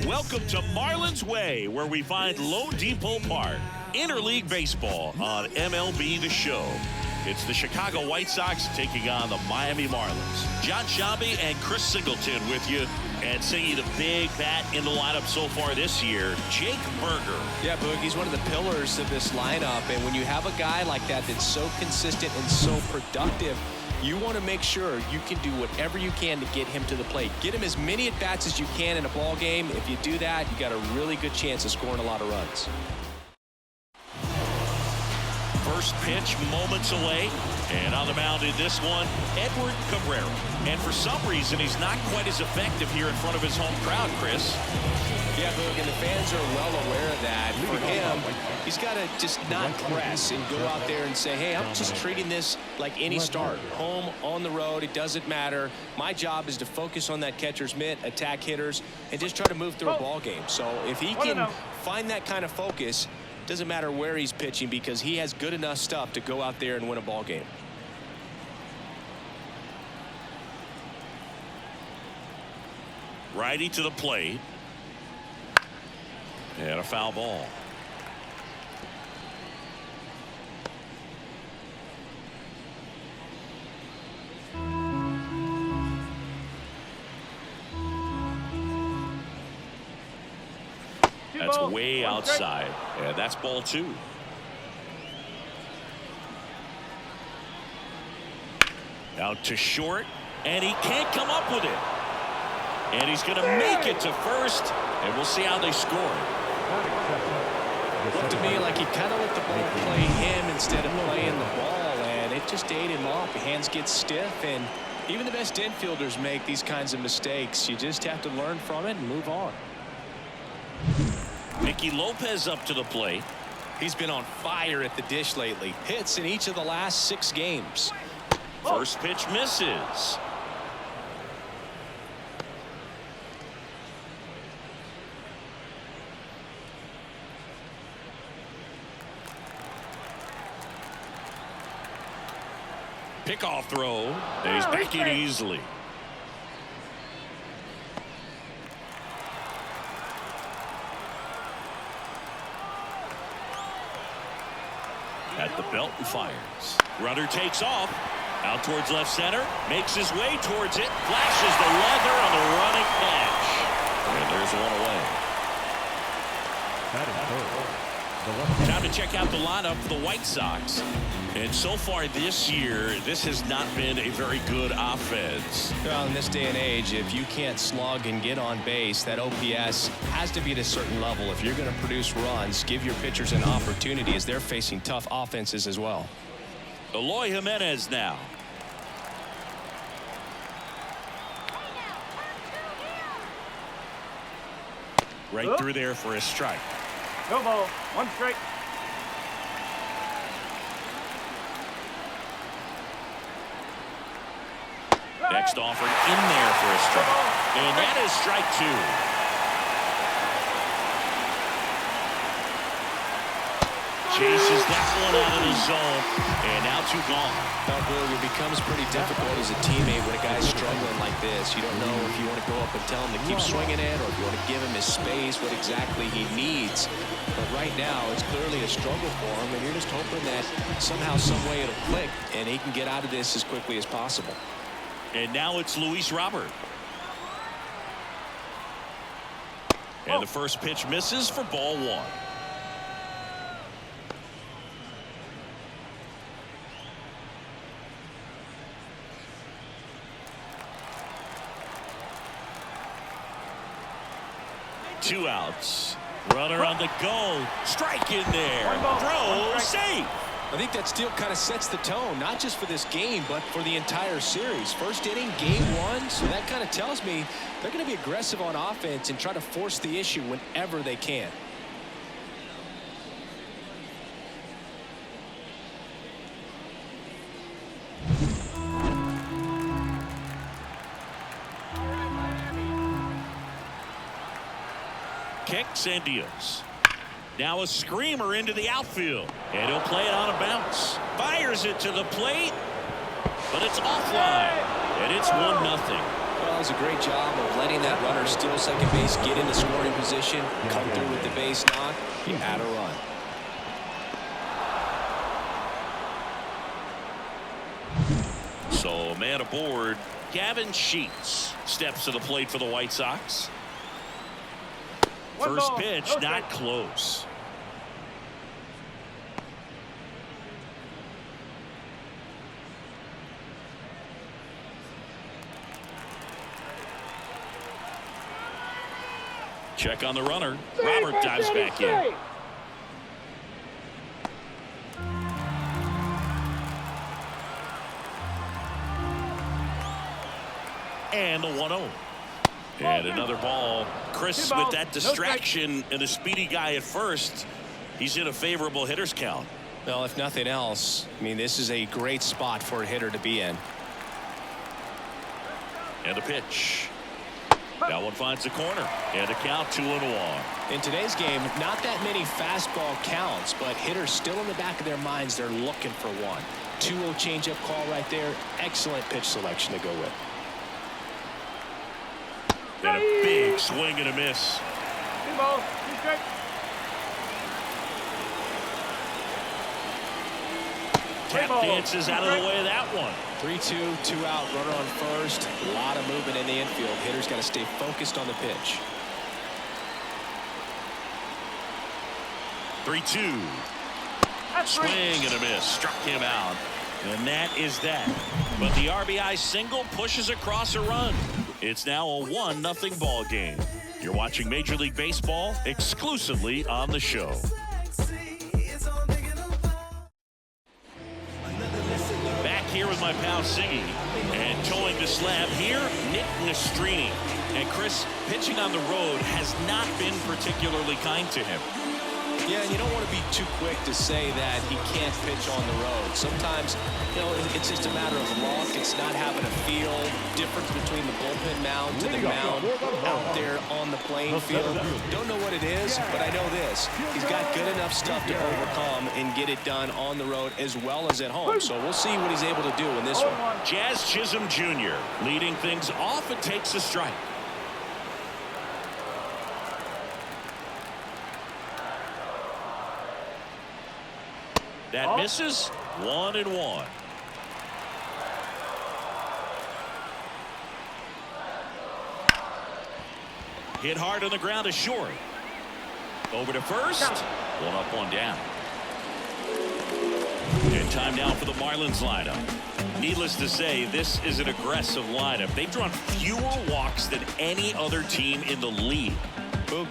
Welcome to Marlins Way, where we find Loan Depot Park. Interleague baseball on MLB The Show. It's the Chicago White Sox taking on the Miami Marlins. John Shambi and Chris Singleton with you, and singing the big bat in the lineup so far this year, Jake Burger. Yeah, Boog, he's one of the pillars of this lineup, and when you have a guy like that that's so consistent and so productive, you want to make sure you can do whatever you can to get him to the plate. Get him as many at-bats as you can in a ball game. If you do that, you got a really good chance of scoring a lot of runs. First pitch moments away, and on the mound in this one, Edward Cabrera. And for some reason, he's not quite as effective here in front of his home crowd, Chris. Yeah, Boog, and the fans are well aware of that. For him, he's got to just not press and go out there and say, hey, I'm just treating this like any start. Home, on the road, it doesn't matter. My job is to focus on that catcher's mitt, attack hitters, and just try to move through a ball game. So if he can find that kind of focus, doesn't matter where he's pitching, because he has good enough stuff to go out there and win a ball game. Righty to the plate. And a foul ball. That's way outside, and that's ball two. Out to short, and he can't come up with it. And he's going to make it to first, and we'll see how they score. Looked to me like he kind of let the ball play him instead of playing the ball, and it just ate him off. The hands get stiff, and even the best infielders make these kinds of mistakes. You just have to learn from it and move on. Nicky Lopez up to the plate. He's been on fire at the dish lately. Hits in each of the last 6 games. First pitch misses. Pickoff throw. And he's back in easily. At the belt and fires. Runner takes off. Out towards left center. Makes his way towards it. Flashes the leather on the running catch. And there's one away. Time to check out the lineup for the White Sox. And so far this year, this has not been a very good offense. Well, in this day and age, if you can't slug and get on base, that OPS has to be at a certain level. If you're going to produce runs, give your pitchers an opportunity, as they're facing tough offenses as well. Eloy Jimenez now. Right through there for a strike. No ball. 1 strike. Next offered in there for a strike. And that is strike 2. Chases that one out of the zone, and now 2 gone. Now, Boog, it becomes pretty difficult as a teammate when a guy's struggling like this. You don't know if you want to go up and tell him to keep swinging it, or if you want to give him his space, what exactly he needs. But right now, it's clearly a struggle for him, and you're just hoping that somehow, some way it'll click, and he can get out of this as quickly as possible. And now it's Luis Robert. And the first pitch misses for ball 1. Two outs. Runner on the go. Strike in there. Throw safe. I think that still kind of sets the tone, not just for this game, but for the entire series. First inning, game 1, so that kind of tells me they're going to be aggressive on offense and try to force the issue whenever they can. Kicks and deals. Now a screamer into the outfield, and he'll play it on a bounce. Fires it to the plate, but it's offline, and it's 1-0. Well, it's a great job of letting that runner steal second base, get into scoring position, come through with the base knock, you add a run. So, man aboard, Gavin Sheets steps to the plate for the White Sox. First pitch, not close. Check on the runner. Robert dives back in. And the 1-0. And another ball. Chris, with that distraction and a speedy guy at first, he's in a favorable hitter's count. Well, if nothing else, I mean, this is a great spot for a hitter to be in. And a pitch. That one finds the corner. And a count 2-1. In today's game, not that many fastball counts, but hitters still in the back of their minds, they're looking for one. 2-0 changeup call right there. Excellent pitch selection to go with. And a big swing and a miss. Tap dances out of the way of that one. 3-2, 2 out, runner on first. A lot of movement in the infield. Hitters got to stay focused on the pitch. 3-2. Swing and a miss. Struck him out. And that is that. But the RBI single pushes across a run. It's now a 1-0 ball game. You're watching Major League Baseball exclusively on the show. Back here with my pal Siggy, and towing the slab here, Nick Nastrini. And Chris, pitching on the road has not been particularly kind to him. Yeah, and you don't want to be too quick to say that he can't pitch on the road. Sometimes, you know, it's just a matter of luck. It's not having a feel. Difference between the bullpen mound to the mound out there on the playing field. Don't know what it is, but I know this. He's got good enough stuff to overcome and get it done on the road as well as at home. So we'll see what he's able to do in this one. Jazz Chisholm Jr. leading things off and takes a strike. That misses. 1-1. Hit hard on the ground to short. Over to first. One up, one down. And time now for the Marlins lineup. Needless to say, this is an aggressive lineup. They've drawn fewer walks than any other team in the league.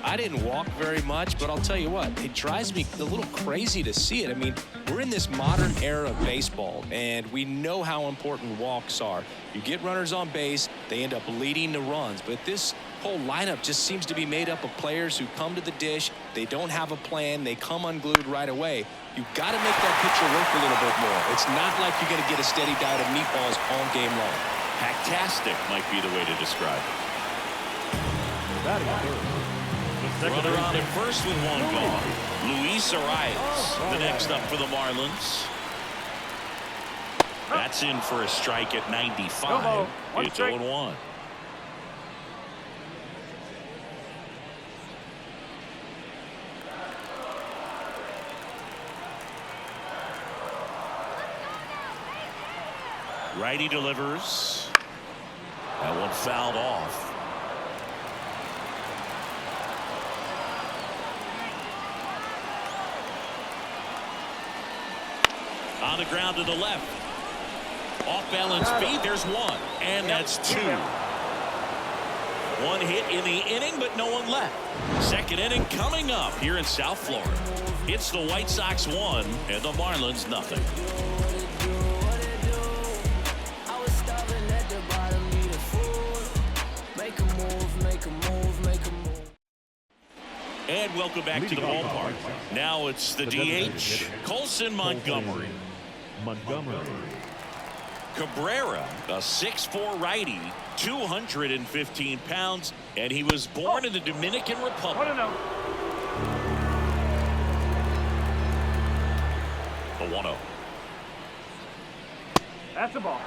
I didn't walk very much, but I'll tell you what, it drives me a little crazy to see it. I mean, we're in this modern era of baseball, and we know how important walks are. You get runners on base, they end up leading the runs, but this whole lineup just seems to be made up of players who come to the dish, they don't have a plan, they come unglued right away. You've got to make that pitcher work a little bit more. It's not like you're going to get a steady diet of meatballs all game long. Hacktastic might be the way to describe it. Runner on at first with one gone. Luis Arias, the next up for the Marlins. That's in for a strike at 95. It's 0-1. Righty delivers. That one fouled off. On the ground to the left. Off balance beat. There's one. And that's two. One hit in the inning, but no one left. Second inning coming up here in South Florida. It's the White Sox 1 and the Marlins nothing. And welcome back to the ballpark. Now it's the DH, Colson Montgomery. Cabrera, a 6'4" righty, 215 pounds, and he was born in the Dominican Republic. The 1-0. That's the ball.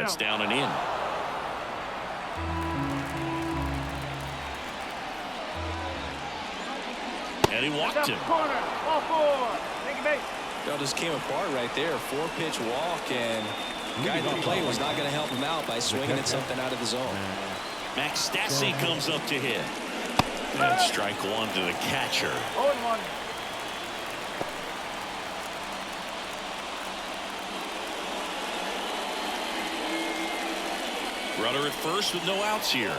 That's down and in. And he walked him. Corner. Ball 4. Take a base. That just came apart right there. 4-pitch walk, and the guy at the plate was not going to help him out by swinging at something out of the zone. Max Stassi comes up to hit. And strike one to the catcher. 0-1. Runner at first with no outs here.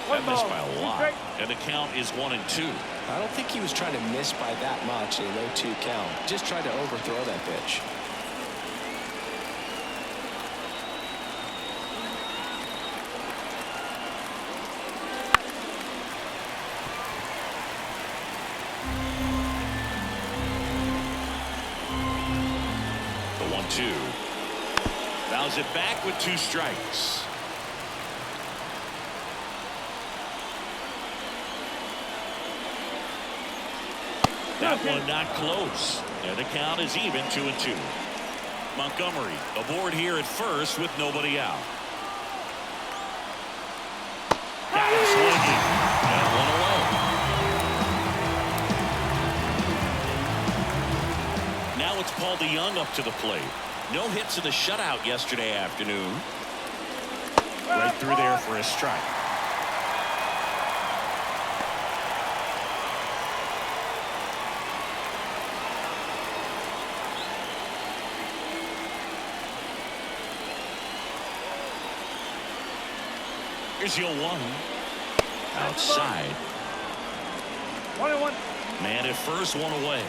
That missed by a lot. And the count is 1-2. I don't think he was trying to miss by that much in a 0-2 count. Just tried to overthrow that pitch. The 1-2. Fouls it back with 2 strikes. That one not close. And the count is even 2-2. Montgomery aboard here at first with nobody out. Got him swinging. And one away. Now it's Paul DeYoung up to the plate. No hits in the shutout yesterday afternoon. Right through there for a strike. Here's your 1. Outside. 1-1. Man at first, 1 away.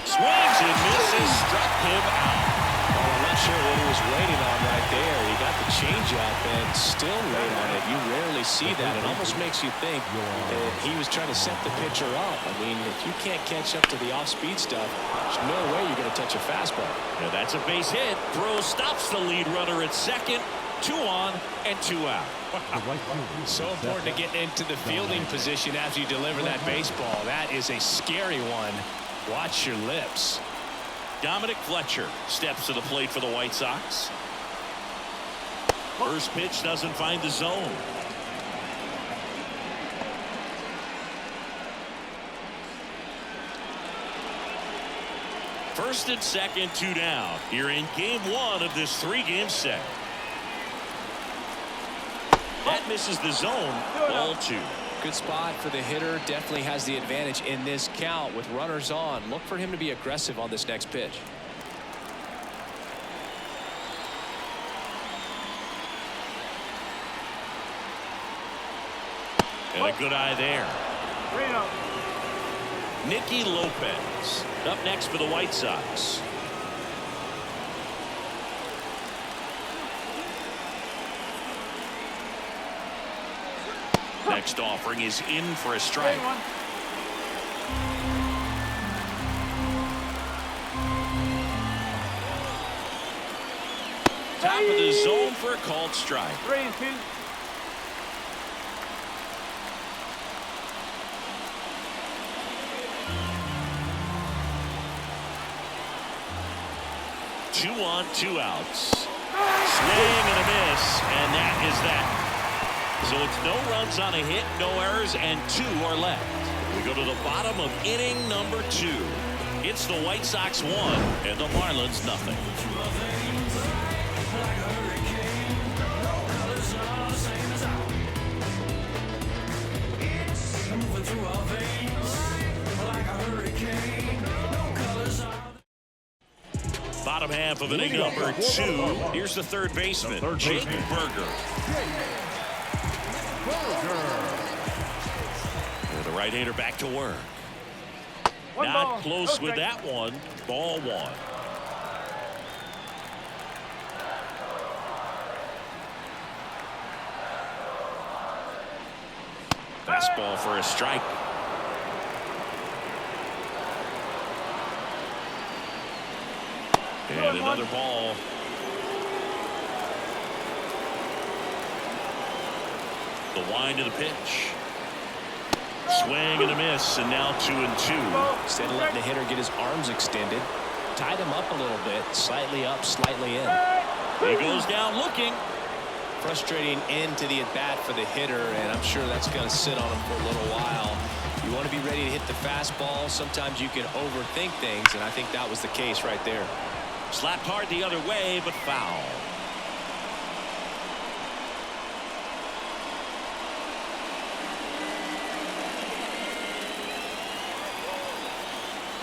Swings and misses, struck him out. Well, I'm not sure what he was waiting on right there. He got the changeup and still laid on it. You rarely see that. It almost makes you think that he was trying to set the pitcher up. I mean, if you can't catch up to the off-speed stuff, there's no way you're going to touch a fastball. Yeah, that's a base hit. Throw stops the lead runner at second. 2 on and 2 out. So important to get into the fielding position after you deliver that baseball. That is a scary one. Watch your lips. Dominic Fletcher steps to the plate for the White Sox. First pitch doesn't find the zone. First and second, 2 down. You're in game 1 of this 3-game set. That misses the zone. Ball 2. Good spot for the hitter. Definitely has the advantage in this count with runners on. Look for him to be aggressive on this next pitch. And a good eye there. 3-0. Nicky Lopez up next for the White Sox. Next offering is in for a strike. 3-1. Top of the zone for a called strike. 3-2. Two on, 2 outs. Swing and a miss, and that is that. So it's no runs on a hit, no errors, and 2 are left. We go to the bottom of inning number 2. It's the White Sox 1 and the Marlins nothing. Bottom half of inning number 2. Here's the third baseman, Jake Burger. The right-hander back to work. Not close with that one. Ball 1. Fastball for a strike. And another ball. The wind of the pitch. Swing and a miss, and now 2-2. Instead of letting the hitter get his arms extended, tied him up a little bit, slightly up, slightly in. He goes down looking. Frustrating end to the at-bat for the hitter, and I'm sure that's going to sit on him for a little while. You want to be ready to hit the fastball. Sometimes you can overthink things, and I think that was the case right there. Slapped hard the other way, but foul.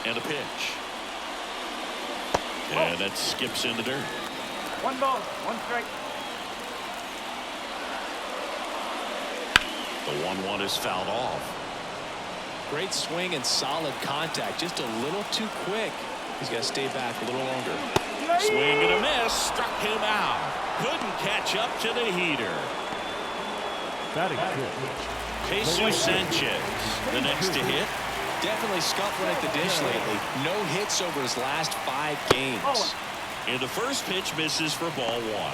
And a pitch. And that skips in the dirt. 1 ball, 1 strike. The 1-1 is fouled off. Great swing and solid contact. Just a little too quick. He's got to stay back a little longer. Swing and a miss. Struck him out. Couldn't catch up to the heater. Jesus Sanchez, the next to hit. Definitely scuffling at the dish lately. No hits over his last 5 games. And the first pitch misses for ball 1.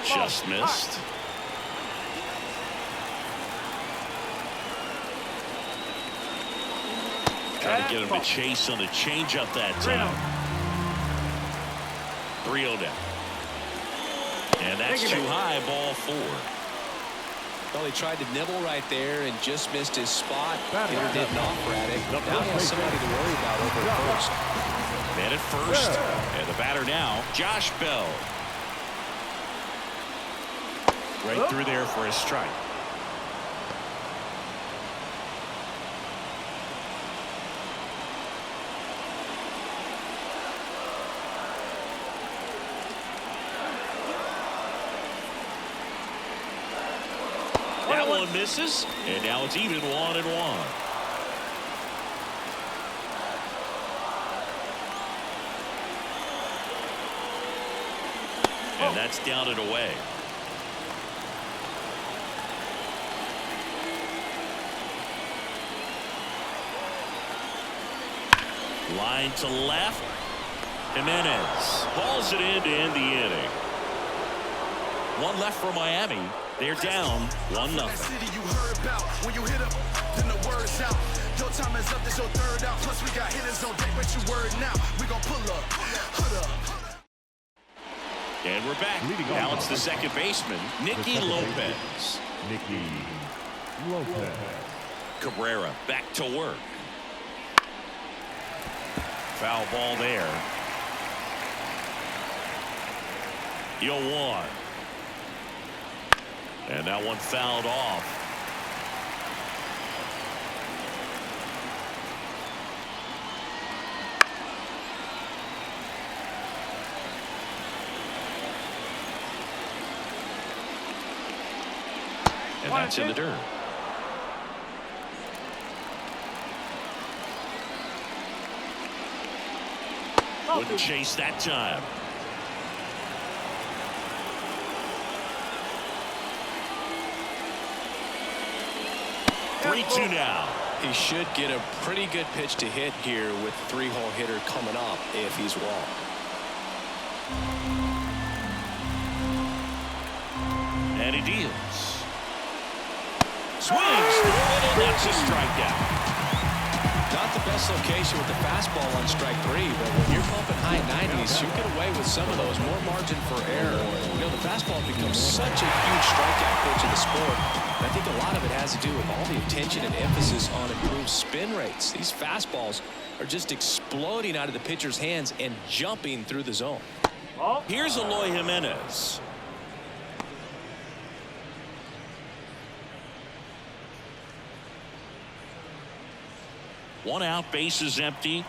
Just missed. Trying to get him to chase on the changeup that time. 3-0 down. And that's too high, ball 4. Well, he tried to nibble right there and just missed his spot. Hitter didn't offer at it. Now he has somebody to worry about over at first. Man at first. And the batter now, Josh Bell. Right through there for a strike. That one misses, and now it's even 1-1. And that's down and away. Line to left. Jimenez hauls it in to end the inning. 1 left for Miami. They're down 1-0. You heard about when you hit up, then the word's out. Your time is up, this your 3rd out. Plus we got hitters on deck, but you word now. We gon' pull up, hood up. And we're back. Now it's the second baseman, Nicky Lopez. Cabrera back to work. Foul ball there. 0-1. And that one fouled off. And that's in the dirt. Wouldn't chase that time. Three-two now. He should get a pretty good pitch to hit here with 3-hole hitter coming up if he's walked. And he deals. Swings. And that's a strikeout. Not the best location with the fastball on strike 3, but when you're pumping high 90s, you get away with some of those. More margin for error. You know, the fastball becomes such a huge strikeout pitch in the sport. And I think a lot of it has to do with all the attention and emphasis on improved spin rates. These fastballs are just exploding out of the pitcher's hands and jumping through the zone. Here's Eloy Jimenez. One out, base is empty.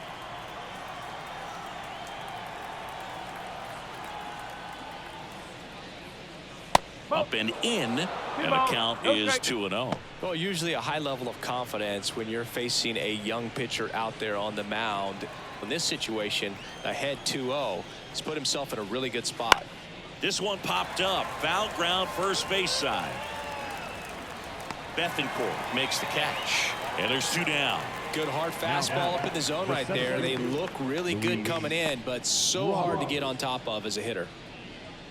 Up and in, and the count is 2-0. Well, usually a high level of confidence when you're facing a young pitcher out there on the mound. In this situation, ahead 2-0, he's put himself in a really good spot. This one popped up. Foul ground, first base side. Bethencourt makes the catch. And there's 2 down. Good hard fastball up in the zone right there. They look really good coming in, but so hard to get on top of as a hitter.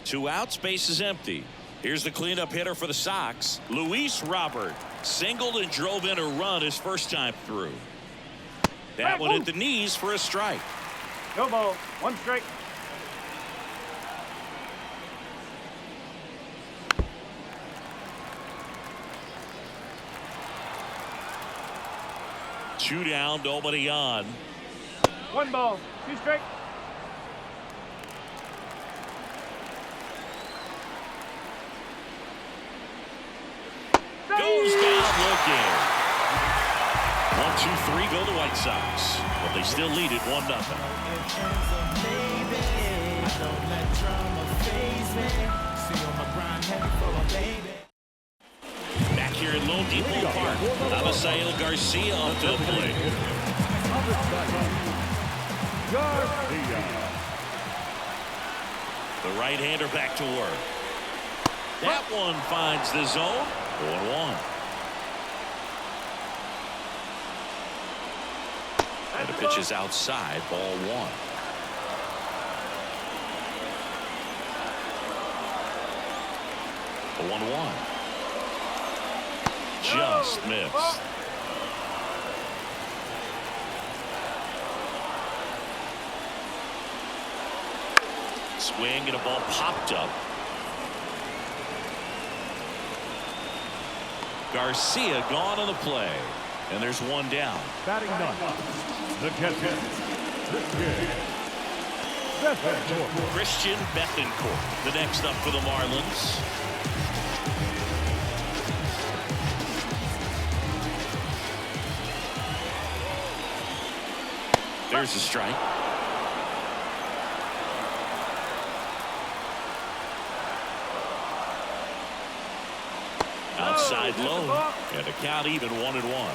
2 outs, base is empty. Here's the cleanup hitter for the Sox, Luis Robert. Singled and drove in a run his first time through. That one hit the knees for a strike. No ball. 1 strike. Two down, nobody on. 1 ball. 2 strike. Goes down looking. 1, 2, 3 go the White Sox, but they still lead it 1-0. Back here in Lone Depot Park, Abisail Garcia up to the plate. The right-hander back to work. That one finds the zone. 1-1. And the pitch is outside, ball 1. A 1-1. Just missed. Swing and a ball popped up. Garcia gone on the play, and there's 1 down. Batting ninth, the catcher, Christian Bethencourt, the next up for the Marlins. There's the strike. Outside low, and the count even 1-1.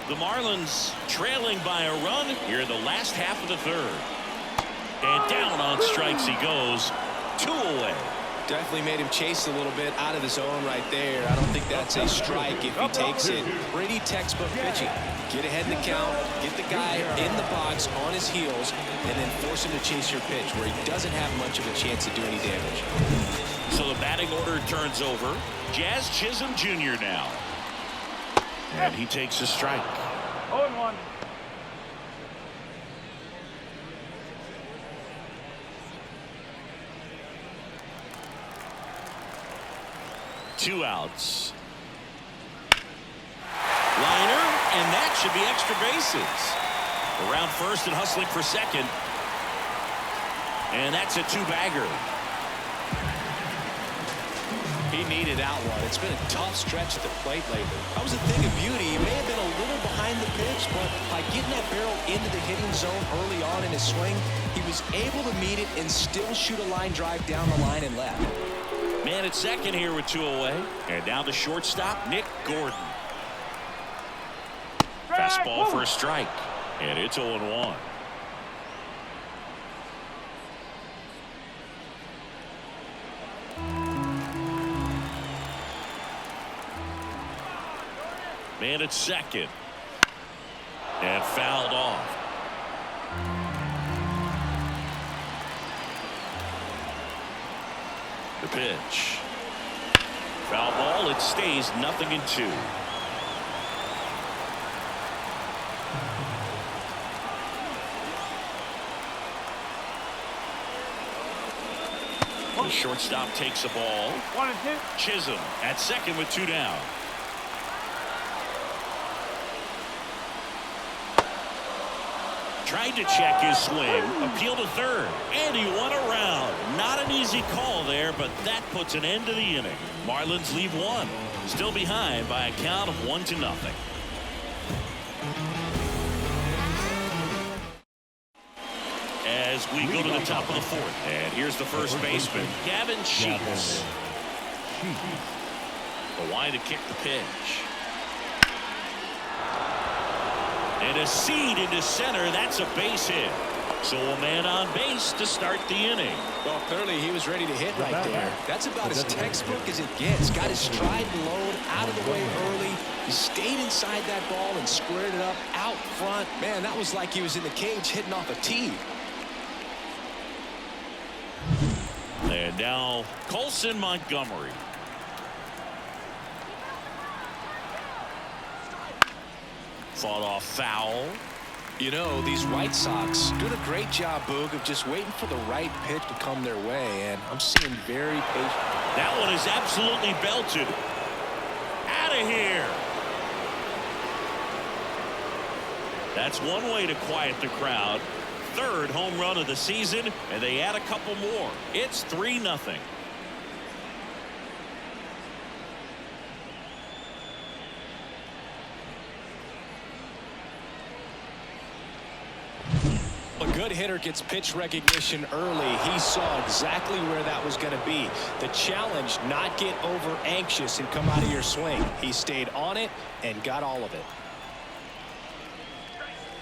The Marlins trailing by a run here in the last half of the 3rd. And down on strikes he goes. 2 away. Definitely made him chase a little bit out of the zone right there. I don't think that's a strike if he takes it. Pretty textbook pitching. Get ahead in the count, get the guy in the box on his heels, and then force him to chase your pitch where he doesn't have much of a chance to do any damage. So the batting order turns over. Jazz Chisholm Jr. now. And he takes a strike. 0-1. Two outs. Liner, and that should be extra bases. Around first and hustling for second. And that's a 2-bagger. He needed out one. It's been a tough stretch at the plate lately. That was a thing of beauty. He may have been a little behind the pitch, but by getting that barrel into the hitting zone early on in his swing, he was able to meet it and still shoot a line drive down the line and left. Man at second here with 2 away. And now the shortstop, Nick Gordon. Fastball for a strike. And it's 0-1. Man at second. And fouled off. The pitch. Foul ball. It stays 0-2. The shortstop takes the ball. 1-2. Chisholm at second with 2 down. Tried to check his swing, appeal to third, and he won around. Not an easy call there, but that puts an end to the inning. Marlins leave 1, still behind by a count of 1-0. As we go to the top of the 4th, and here's the first baseman, Gavin Sheets. The wide to kick the pitch. And a seed into center. That's a base hit. So a man on base to start the inning. Well, clearly he was ready to hit right there. That's about as textbook as it gets. Got his stride and load out of the way early. He stayed inside that ball and squared it up out front. Man, that was like he was in the cage hitting off a tee. And now Colson Montgomery. Fought off foul. You know, these White Sox doing a great job, Boog, of just waiting for the right pitch to come their way, and I'm seeing very patient. That one is absolutely belted. Out of here. That's one way to quiet the crowd. Third home run of the season, and they add a couple more. It's 3-0. A good hitter gets pitch recognition early. He saw exactly where that was going to be. The challenge, not get over anxious and come out of your swing. He stayed on it and got all of it.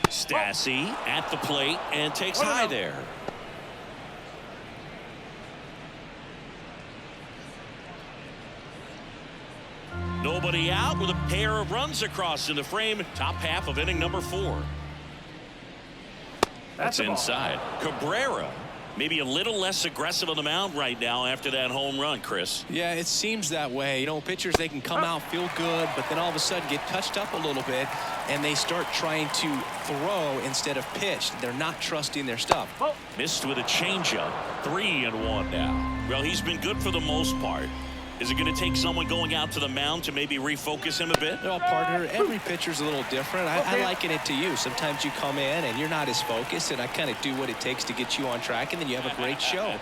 Stassi at the plate and takes high there. Nobody out with a pair of runs across in the frame. Top half of inning number 4. That's inside. Cabrera maybe a little less aggressive on the mound right now after that home run, Chris. Yeah, it seems that way. You know, pitchers, they can come out, feel good, but then all of a sudden get touched up a little bit, and they start trying to throw instead of pitch. They're not trusting their stuff. Missed with a changeup. 3-1 now. Well, he's been good for the most part. Is it going to take someone going out to the mound to maybe refocus him a bit? Well, partner, every pitcher's a little different. I liken it to you. Sometimes you come in and you're not as focused, and I kind of do what it takes to get you on track, and then you have a great show.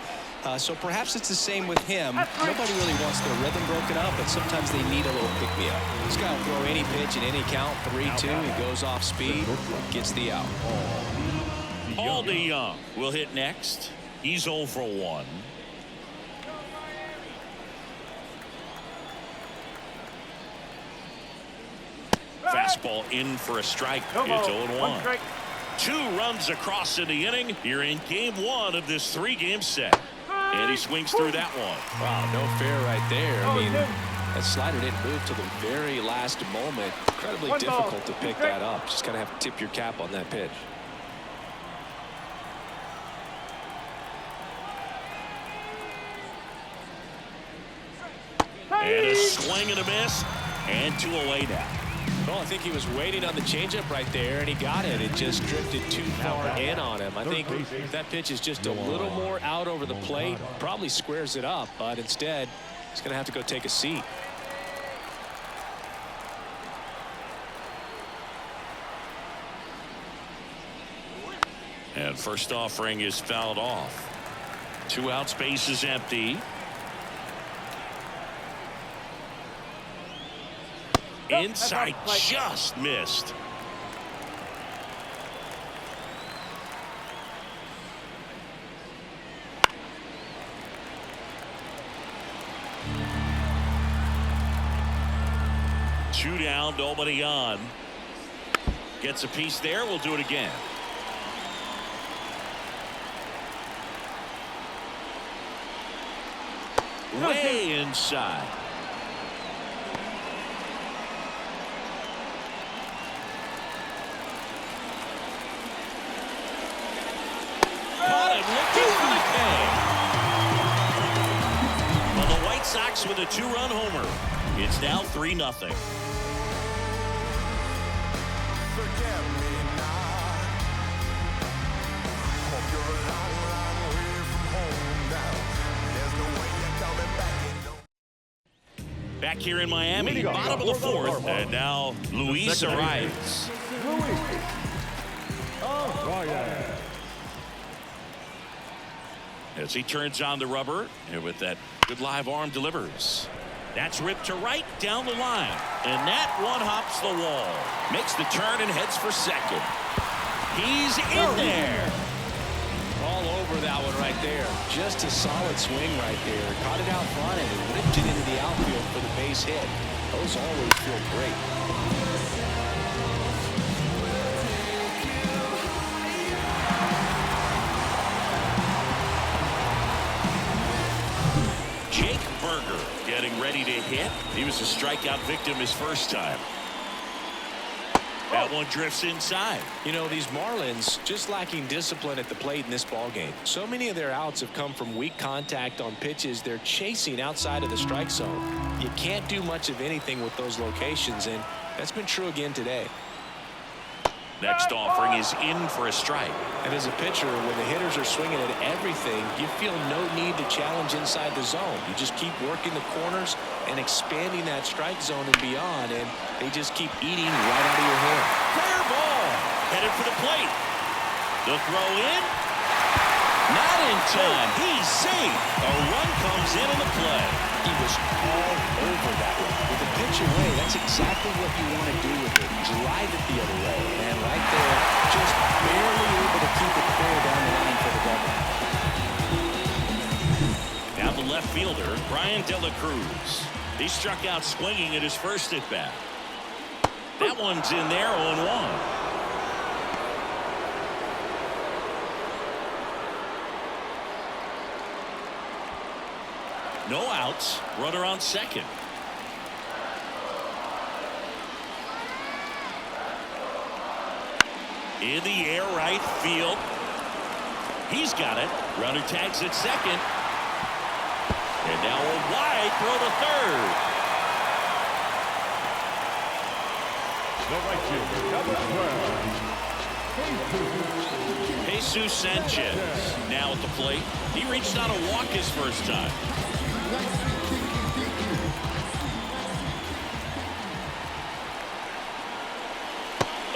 So perhaps it's the same with him. Nobody really wants their rhythm broken up, but sometimes they need a little pick-me-up. This guy will throw any pitch in any count, 3-2. He goes off speed, gets the out. Paul DeYoung will hit next. He's 0 for 1. Fastball in for a strike. It's 0-1. 2 runs across in the inning here in game 1 of this 3-game set. And he swings through that one. Wow, no fair right there. I mean, that slider didn't move till the very last moment. Incredibly difficult to pick that up. Just kind of have to tip your cap on that pitch. And a swing and a miss. And 2 away now. Well, I think he was waiting on the changeup right there, and he got it. It just drifted too far in on him. I think if that pitch is just a little more out over the plate, probably squares it up, but instead, he's going to have to go take a seat. And first offering is fouled off. 2 outs, base is empty. Inside, just missed. Two down, nobody on. Gets a piece there. We'll do it again. Way inside. Well, the White Sox with a 2-run homer. It's now 3-0. Back here in Miami, bottom of the 4th, and now Luis arrives. As he turns on the rubber, and with that good live arm delivers. That's ripped to right down the line. And that one hops the wall. Makes the turn and heads for second. He's in there. All over that one right there. Just a solid swing right there. Caught it out front and ripped it into the outfield for the base hit. Those always feel great. getting ready to hit. He was a strikeout victim his first time. That one drifts inside. You know, these Marlins just lacking discipline at the plate in this ball game. So many of their outs have come from weak contact on pitches they're chasing outside of the strike zone. You can't do much of anything with those locations, and that's been true again today. Next offering is in for a strike. And as a pitcher, when the hitters are swinging at everything, you feel no need to challenge inside the zone. You just keep working the corners and expanding that strike zone and beyond, and they just keep eating right out of your hand. Fair ball. Headed for the plate. The throw in. Not in time. He's safe. A run comes in on the play. He was all over that one. With the pitch away, that's exactly what you want to do with it. Drive it the other way. And right there, just barely able to keep it clear down the line for the dugout. Now the left fielder, Brian De La Cruz. He struck out swinging at his first at bat. That one's in there, 0-1. No outs. Runner on second. In the air, right field. He's got it. Runner tags at second. And now a wide throw to third. The right fielder, number 12. Jesus Sanchez now at the plate. He reached on a walk his first time.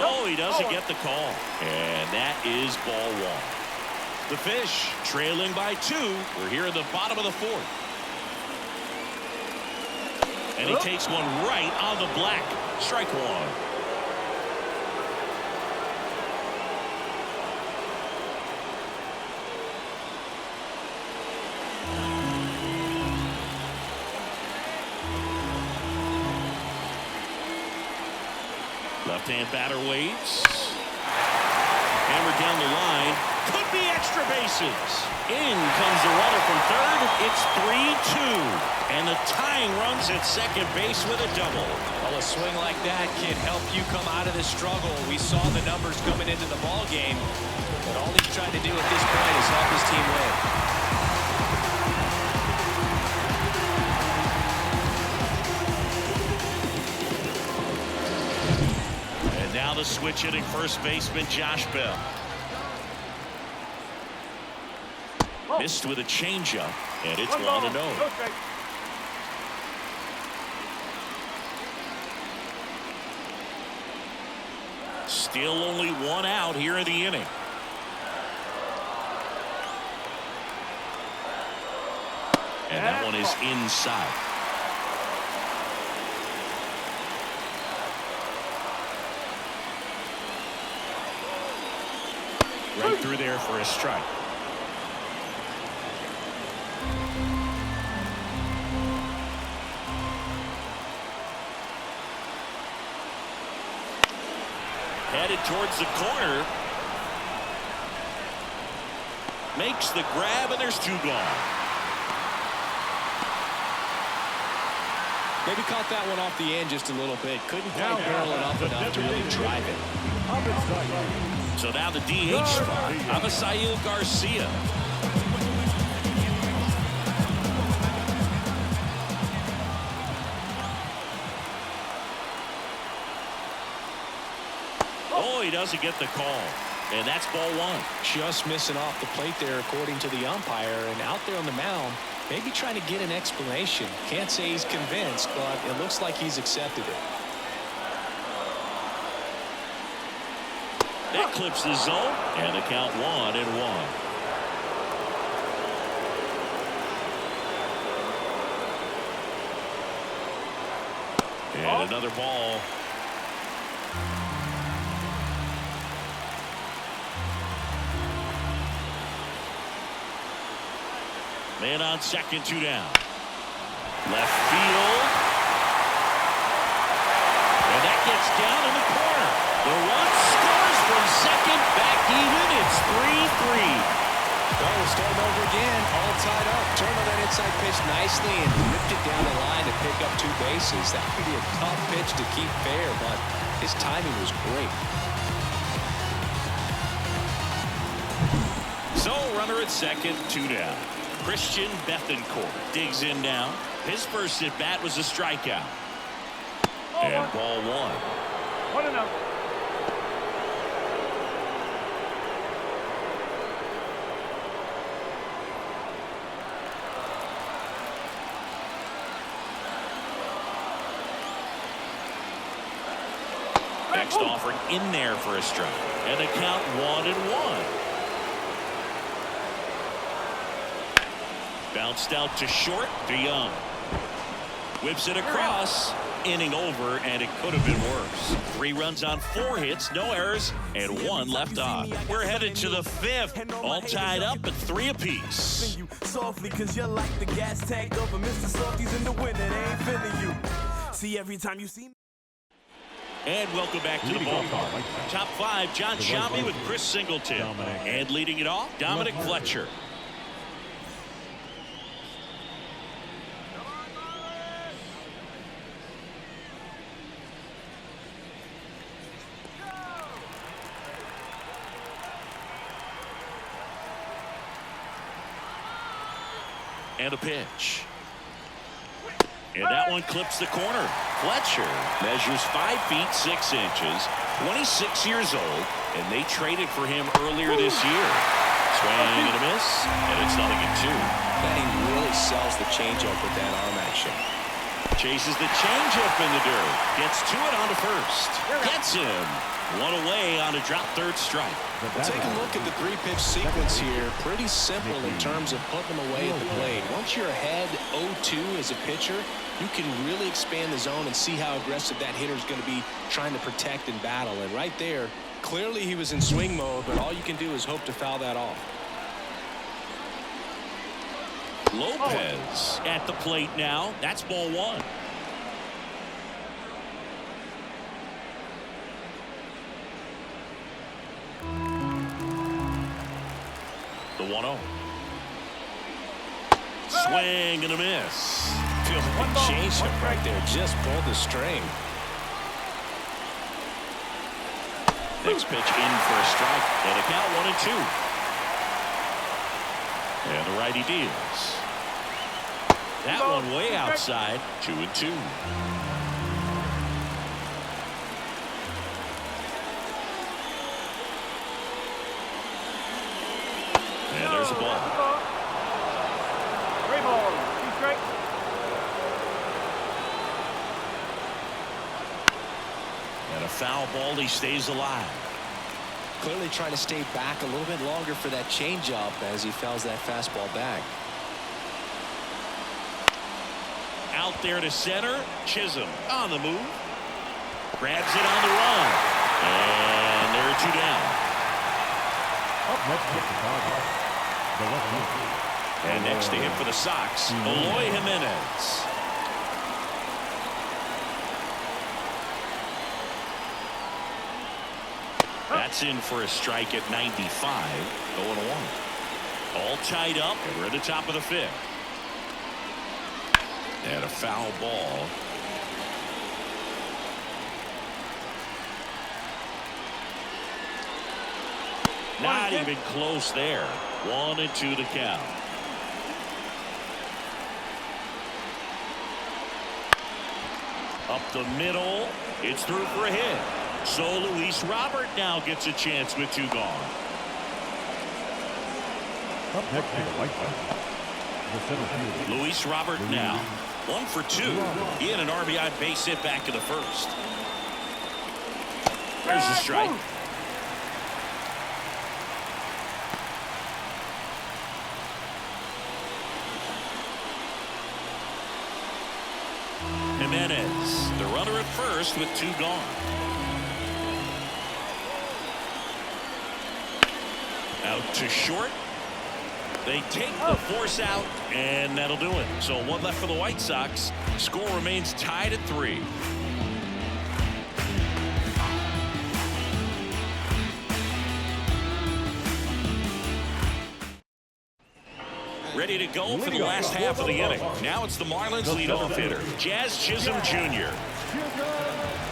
Oh, he doesn't get the call. And that is ball one. The Fish trailing by 2. We're here in the bottom of the fourth. And he takes one right on the black. Strike one. Left-hand batter waits. Hammered down the line. Could be extra bases. In comes the runner from third. It's 3-2. And the tying runs at second base with a double. Well, a swing like that can help you come out of this struggle. We saw the numbers coming into the ball game, but all he's trying to do at this point is help his team win. Now the switch hitting first baseman Josh Bell. Missed with a changeup, and it's 1-0. Still only one out here in the inning. And that one is inside. Right through there for a strike. Headed towards the corner. Makes the grab, and there's 2 gone. Maybe caught that one off the end just a little bit. Couldn't quite barrel it up enough to really drive it. So now the DH spot, Avisail Garcia. Oh, he doesn't get the call. And that's ball one. Just missing off the plate there, according to the umpire. And out there on the mound, maybe trying to get an explanation. Can't say he's convinced, but it looks like he's accepted it. That clips the zone, and the count 1-1. And another ball. Man on second, 2 down. Left field. And that gets down in the corner. The run scores from second, back even. It's 3-3. Oh, we're starting over again. All tied up. Turned on that inside pitch nicely and ripped it down the line to pick up 2 bases. That could be a tough pitch to keep fair, but his timing was great. So, runner at second, 2 down. Christian Bethencourt digs in now. His first at bat was a strikeout. And ball 1. 1-0. Next offering in there for a strike. And the count 1-1. Bounced out to short. DeYoung whips it across. Inning over, and it could have been worse. 3 runs on 4 hits, no errors, and 1 left on. We're headed to the 5th, all tied up at 3 apiece. Softly, cause you're like the gas tank of a Mr. Softies in the winter. They ain't feeling you. See, every time you see me. And welcome back to the ballpark. Top 5, John Sciambi with Chris Singleton. And leading it off, Dominic Fletcher. And a pitch. And that one clips the corner. Fletcher measures 5 feet 6 inches, 26 years old, and they traded for him earlier this year. Swing and a miss, and it's 0-2. Man, he really sells the changeup with that arm action. Chases the changeup in the dirt. Gets to it on to first. Gets him. 1 away on a drop third strike. Well, take a look at the 3-pitch sequence here. Pretty simple in terms of putting them away at the plate. Once you're ahead 0-2 as a pitcher, you can really expand the zone and see how aggressive that hitter is going to be trying to protect and battle. And right there, clearly he was in swing mode, but all you can do is hope to foul that off. Lopez at the plate now. That's ball 1. The 1-0. Swing and a miss. Feels like a changeup right there. Just pulled the string. Next pitch in for a strike. And a count 1-2. And the righty deals. That one way outside. 2-2. And there's a ball. 3 balls, 2 strikes. And a foul ball. He stays alive. Clearly trying to stay back a little bit longer for that changeup as he fouls that fastball back. Out there to center. Chisholm on the move. Grabs it on the run. And there are 2 down. Up next for Chicago, the left fielder. And next to him for the Sox, Eloy Jimenez. That's in for a strike at 95. 0-1. All tied up, and we're at the top of the 5th. And a foul ball. Not even close there. 1-2 to count. Up the middle. It's through for a hit. So Luis Robert now gets a chance with 2 gone. Up next to the White Sox, the center fielder. Luis Robert now 1 for 2. He had an RBI base hit back in the 1st. There's the strike. Jimenez, the runner at first with 2 gone. Out to short. They take the force out, and that'll do it. So 1 left for the White Sox. Score remains tied at 3. Ready to go for the last half of the inning. Now it's the Marlins leadoff hitter, Jazz Chisholm Jr.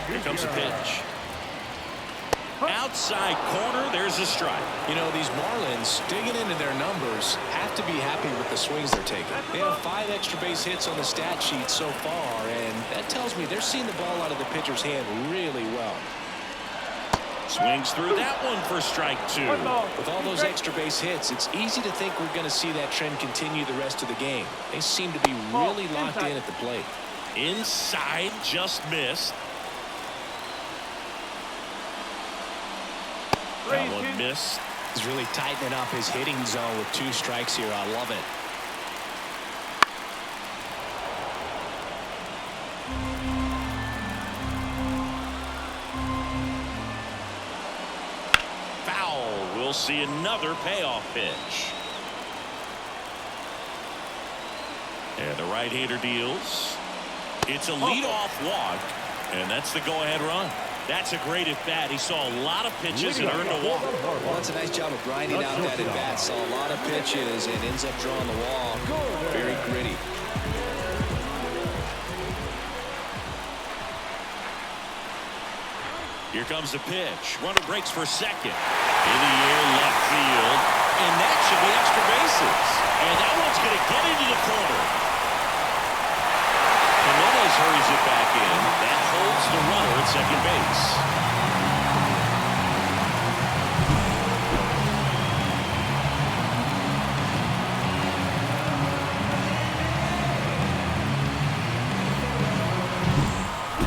Here comes the pitch. Outside corner, there's a strike. You know, these Marlins, digging into their numbers, have to be happy with the swings they're taking. They have 5 extra base hits on the stat sheet so far, and that tells me they're seeing the ball out of the pitcher's hand really well. Swings through that one for strike 2. With all those extra base hits, it's easy to think we're going to see that trend continue the rest of the game. They seem to be really locked in at the plate. Inside, just missed. That one missed. He's really tightening up his hitting zone with 2 strikes here. I love it. Foul. We'll see another payoff pitch. And the right-hander deals. It's a leadoff walk, and that's the go-ahead run. That's a great at-bat. He saw a lot of pitches and earned a walk. Well, that's a nice job of grinding out that at-bat. Saw a lot of pitches and ends up drawing the walk. Very gritty. Here comes the pitch. Runner breaks for second. In the air, left field. And that should be extra bases. And that one's going to get into the corner. Jimenez hurries it back in. That holds the runner at second base.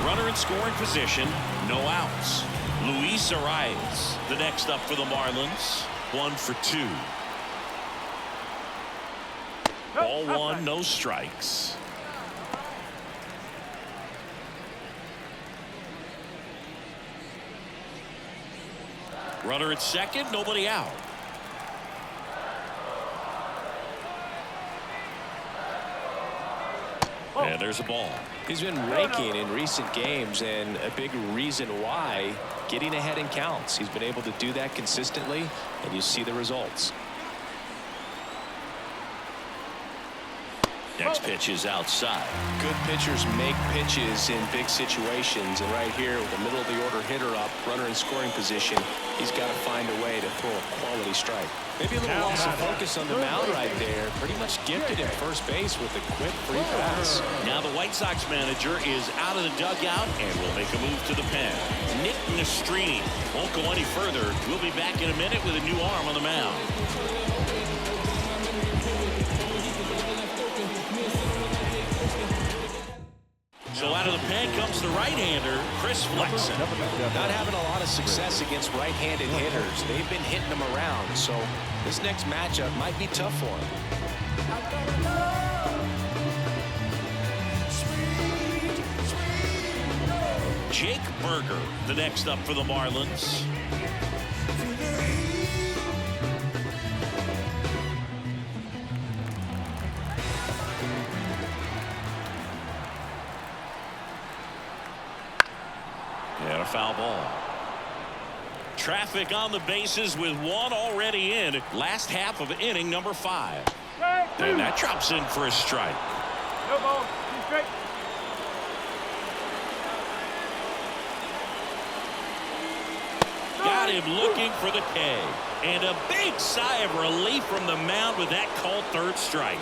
Runner in scoring position, no outs. Luis Arias, the next up for the Marlins. 1 for 2. Ball 1, no strikes. Runner at second, nobody out. And there's a ball. He's been raking in recent games, and a big reason why, getting ahead in counts. He's been able to do that consistently, and you see the results. Next pitch is outside. Good pitchers make pitches in big situations, and right here with the middle of the order hitter up, runner in scoring position, he's got to find a way to throw a quality strike. Maybe a little loss of focus on the mound right there. Pretty much gifted at first base with a quick free pass. Now the White Sox manager is out of the dugout and will make a move to the pen. Nick Nastrini won't go any further. We'll be back in a minute with a new arm on the mound. So out of the pen comes the right-hander, Chris Flexen. Not having a lot of success against right-handed hitters. They've been hitting them around, so this next matchup might be tough for him. Jake Berger, the next up for the Marlins. And a foul ball. Traffic on the bases with one already in. Last half of inning number 5. And that drops in for a strike. No ball. 2 straight. Got him looking for the K. And a big sigh of relief from the mound with that called third strike.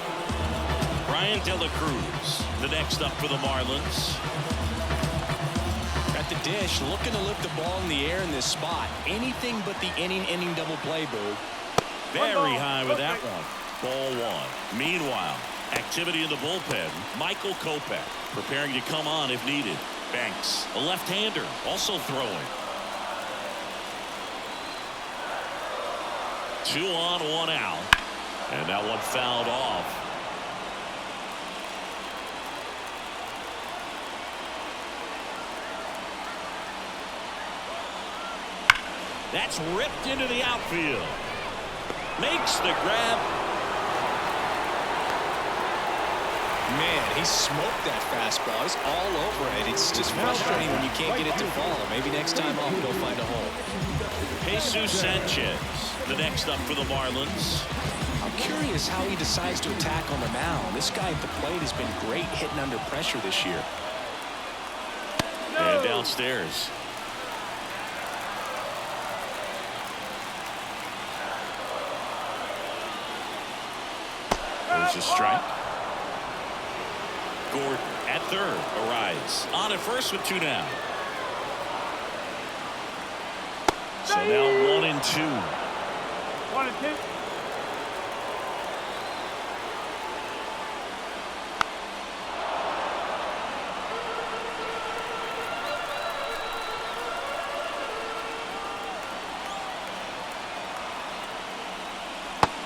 Brian De La Cruz, the next up for the Marlins. At the dish, looking to lift the ball in the air in this spot. Anything but the inning double play, Boo. Very high with that one. Ball 1. Meanwhile, activity in the bullpen. Michael Kopech preparing to come on if needed. Banks, a left-hander, also throwing. 2 on, 1 out. And that one fouled off. That's ripped into the outfield. Makes the grab. Man, he smoked that fastball. He's all over it. It's just frustrating when you can't get it to fall. Maybe next time off, he'll find a hole. Jesus Sanchez, the next up for the Marlins. I'm I'm curious how he decides to attack on the mound. This guy at the plate has been great hitting under pressure this year. And downstairs. There's a strike. Gordon at third arrives on at first with 2 down. So now 1-2. 1-2.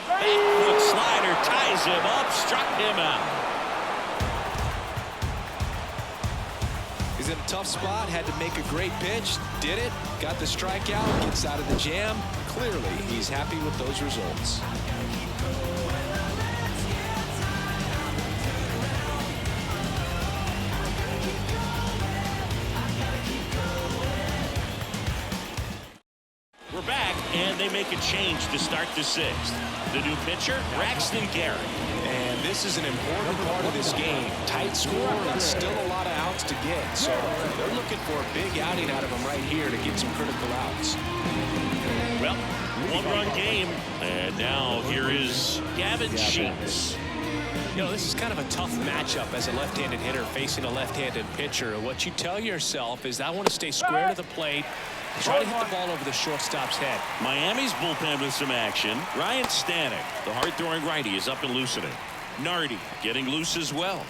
Backward slider ties him up, struck him out. He's in a tough spot, had to make a great pitch, did it, got the strikeout, gets out of the jam. Clearly, he's happy with those results. We're back, and they make a change to start the 6th. The new pitcher, Braxton Garrett. And this is an important part of this game. Tight score and still a lot of outs to get. So they're looking for a big outing out of him right here to get some critical outs. Well, 1-run game, and now here is Gavin Sheets. You know, this is kind of a tough matchup as a left-handed hitter facing a left-handed pitcher. What you tell yourself is, I want to stay square to the plate, try to hit the ball over the shortstop's head. Miami's bullpen with some action. Ryan Stanek, the hard-throwing righty, is up and loosening. Nardi getting loose as well.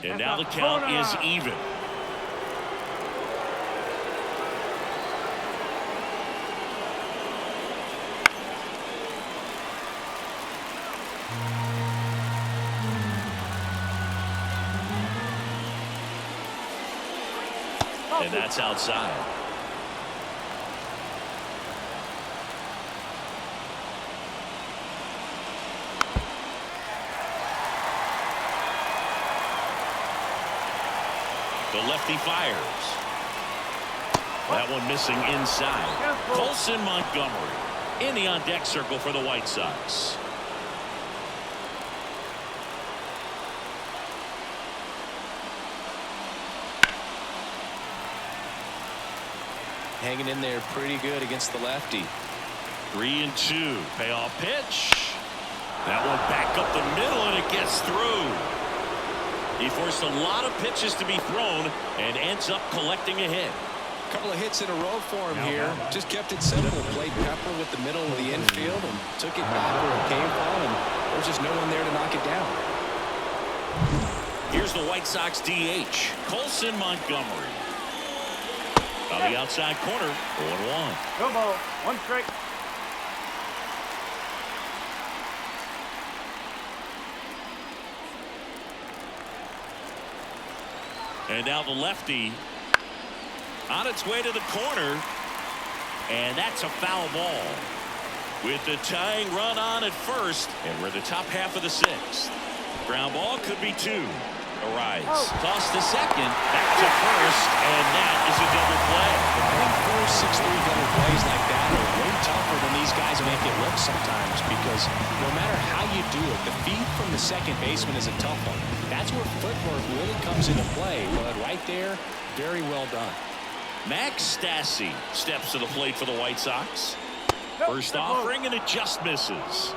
And now the count is even. And that's outside. The lefty fires. That one missing inside. Colson Montgomery in the on-deck circle for the White Sox. Hanging in there pretty good against the lefty. 3-2. Payoff pitch. That one back up the middle, and it gets through. He forced a lot of pitches to be thrown and ends up collecting a hit. A couple of hits in a row for him here. Just kept it simple. Played pepper with the middle of the infield and took it back where it came from, and there's just no one there to knock it down. Here's the White Sox DH, Colson Montgomery. On the outside corner, 0-1. No ball. 1 strike. And now the lefty on its way to the corner, and that's a foul ball. With the tying run on at first, and we're the top half of the 6th. Ground ball could be 2. Arrives. Toss to second, back to first, and that is a double play. 4-6-3 double plays like that are way tougher than these guys make it look sometimes, because no matter how you do it, the feed from the second baseman is a tough one. That's where footwork really comes into play, but right there, very well done. Max Stassi steps to the plate for the White Sox. First offering, and it just misses.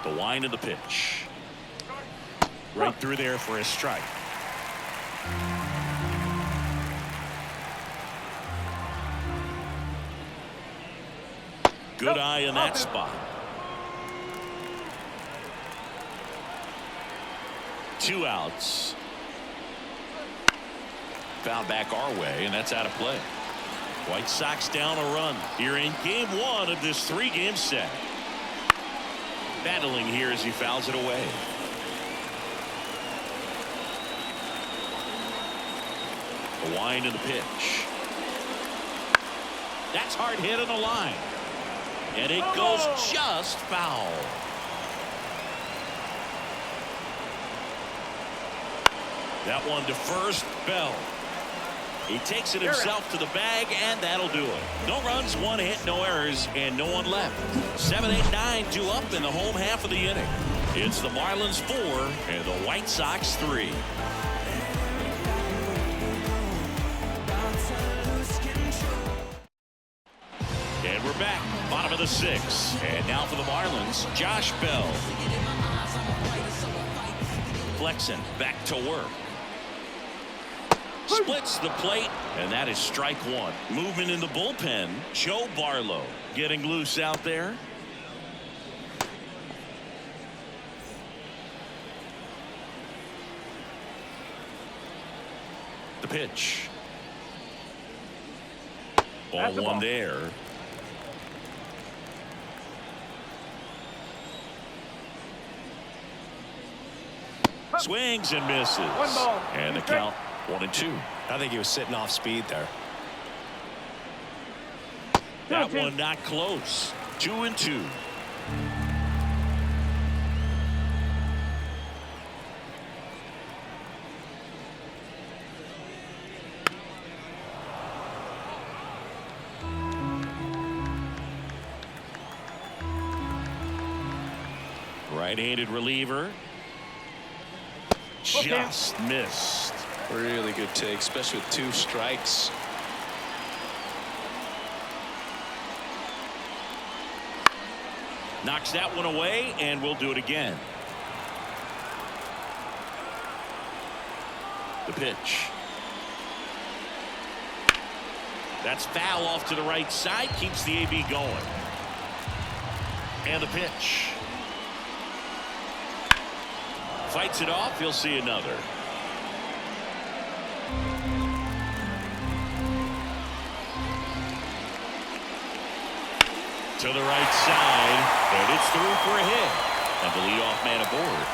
The wind of the pitch. Right through there for a strike. Good eye in that spot. 2 outs. Found back our way, and that's out of play. White Sox down a run here in game 1 of this 3-game set. Battling here as he fouls it away. The wind of the pitch. That's hard hit on the line. And it goes just foul. That one to first, Bell. He takes it himself to the bag, and that'll do it. No runs, 1 hit, no errors, and no one left. 7, 8, 9, 2 up in the home half of the inning. It's the Marlins 4 and the White Sox 3. And we're back, bottom of the 6th. And now for the Marlins, Josh Bell. Flexen back to work. Splits the plate, and that is strike 1. Movement in the bullpen. Joe Barlow getting loose out there. The pitch. Ball 1 there. Swings and misses. 1 ball. And the count 1-2. I think he was sitting off speed there. That one not close. 2-2. Right-handed reliever. Just missed. Really good take, especially with 2 strikes. Knocks that one away, and we'll do it again. The pitch. That's foul off to the right side. Keeps the AB going. And the pitch. Fights it off. He'll see another. To the right side, and it's through for a hit. And the leadoff man aboard.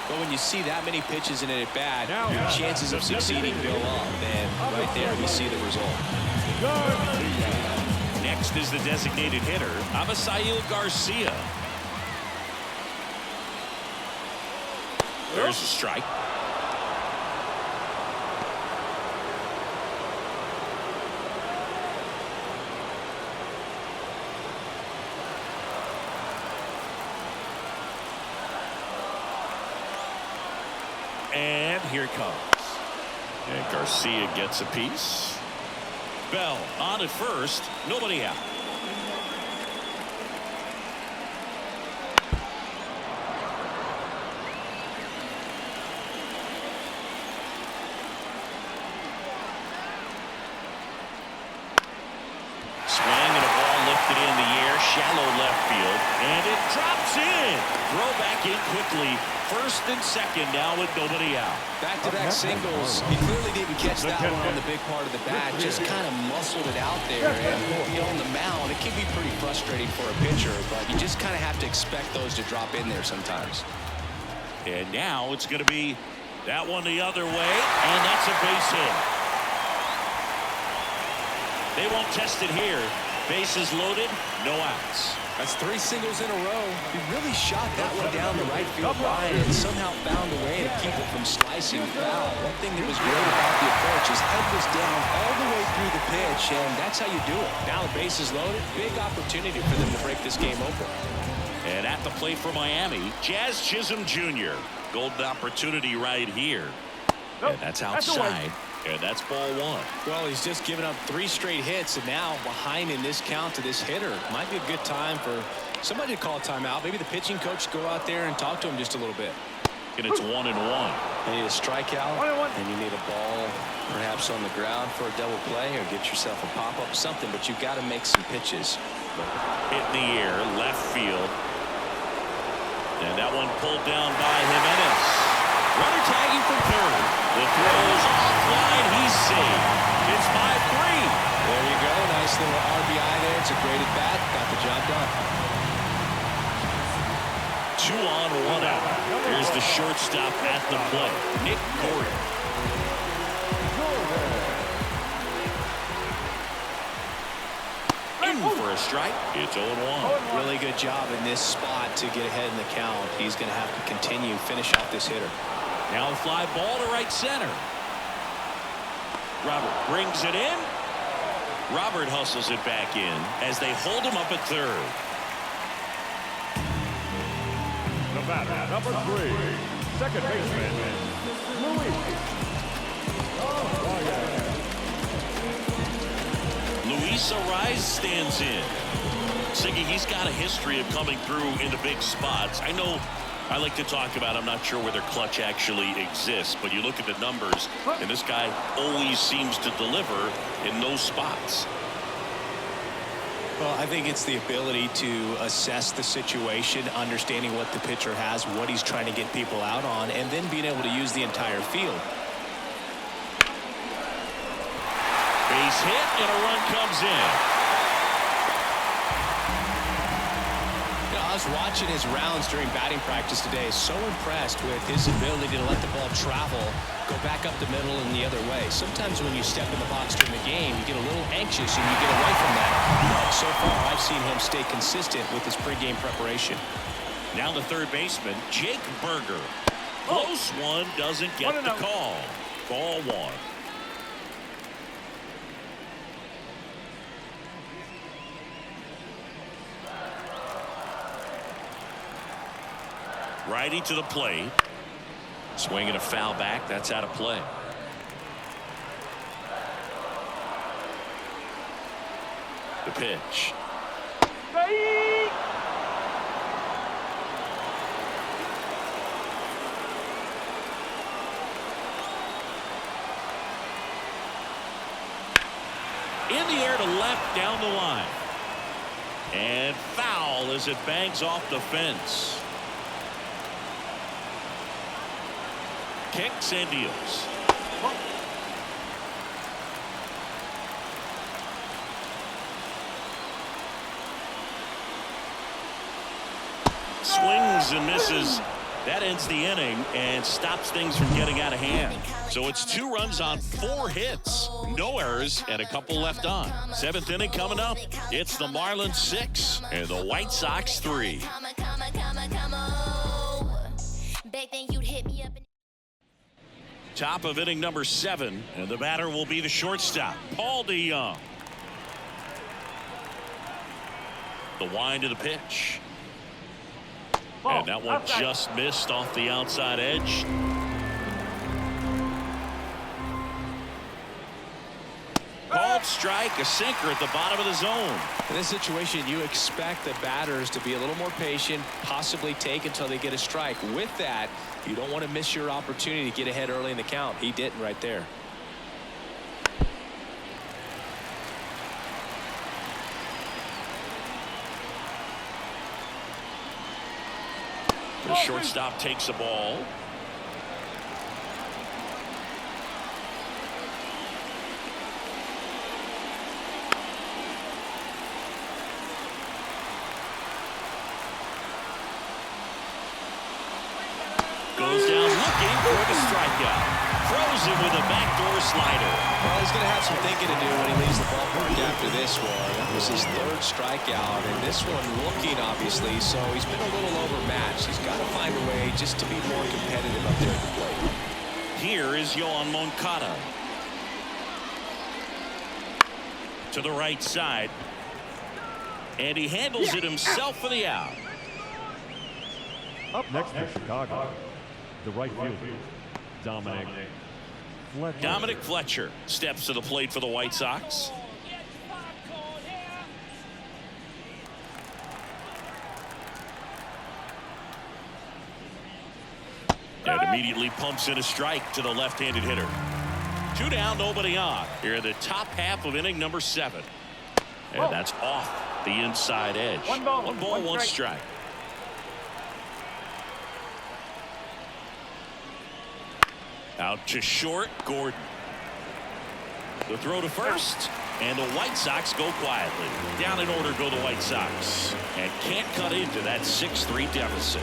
But when you see that many pitches in it at bat, your chances of succeeding go up. And right there, we see the result. Next is the designated hitter, Avisail Garcia. There's a strike. And here it comes. And Garcia gets a piece. Bell on at first. Nobody out. Swing and a ball lifted in the air. Shallow left field. And it drops in. Throw back in quickly. First and second now with nobody out. Back-to-back singles. He clearly didn't catch that one on the big part of the bat. Just kind of muscled it out there. And on the mound, it can be pretty frustrating for a pitcher, but you just kind of have to expect those to drop in there sometimes. And now it's going to be that one the other way, and that's a base hit. They won't test it here. Bases loaded, no outs. That's 3 singles in a row. He really shot that one down the right field line and somehow found a way to keep it from slicing foul. One thing that was great about the approach, his head was down all the way through the pitch, and that's how you do it. Now the base is loaded. Big opportunity for them to break this game open. And at the plate for Miami, Jazz Chisholm Jr. Golden opportunity right here. And that's outside. And that's ball 1. Well, he's just given up 3 straight hits, and now behind in this count to this hitter. Might be a good time for somebody to call a timeout. Maybe the pitching coach go out there and talk to him just a little bit. And it's 1-1. You need a strikeout, and you need a ball perhaps on the ground for a double play, or get yourself a pop-up, something, but you've got to make some pitches. Hit in the air, left field. And that one pulled down by Jimenez. Runner tagging from third. The throw is offline. He's safe. It's 5-3. There you go. Nice little RBI there. It's a great at bat. Got the job done. 2 on, 1 out. Here's the shortstop at the plate, Nick Gordon. a strike. It's 0-1. Really good job in this spot to get ahead in the count. He's going to have to continue, finish off this hitter. Now a fly ball to right center. Robert brings it in. Robert hustles it back in as they hold him up at third. The batter, number 3, second baseman, Luis Arraez stands in. Siggy, he's got a history of coming through into big spots. I know I like to talk about, I'm not sure where their clutch actually exists, but you look at the numbers, and this guy always seems to deliver in those spots. Well, I think it's the ability to assess the situation, understanding what the pitcher has, what he's trying to get people out on, and then being able to use the entire field. Base hit, and a run comes in. I was watching his rounds during batting practice today. So impressed with his ability to let the ball travel, go back up the middle and the other way. Sometimes when you step in the box during the game, you get a little anxious and you get away from that. But so far, I've seen him stay consistent with his pregame preparation. Now the third baseman, Jake Berger. Close one, doesn't get the call. Ball 1. Righty to the plate. Swinging a foul back. That's out of play. The pitch. In the air to left down the line. And foul as it bangs off the fence. Kicks and deals. Swings and misses. That ends the inning and stops things from getting out of hand. So it's 2 runs on 4 hits. No errors and a couple left on. 7th inning coming up. It's the Marlins 6 and the White Sox 3. Top of inning number 7, and the batter will be the shortstop, Paul DeYoung. The wind of the pitch. And that one just missed off the outside edge. Called strike, a sinker at the bottom of the zone. In this situation, you expect the batters to be a little more patient, possibly take until they get a strike. With that, you don't want to miss your opportunity to get ahead early in the count. He didn't right there. The shortstop takes the ball. Goes down looking for the strikeout. Throws him with a backdoor slider. Well, he's going to have some thinking to do when he leaves the ballpark after this one. That was his 3rd strikeout, and this one looking, obviously, so he's been a little overmatched. He's got to find a way just to be more competitive up there at the plate. Here is Yohan Moncada. To the right side. And he handles it himself for the out. Up next for Chicago, the right fielder, Dominic Fletcher. Dominic Fletcher steps to the plate for the White Sox. And immediately pumps in a strike to the left-handed hitter. 2 down, nobody on. Here in the top half of inning number 7. And that's off the inside edge. 1 ball, 1 strike. Out to short, Gordon. The throw to first, and the White Sox go quietly. Down in order go the White Sox, and can't cut into that 6-3 deficit.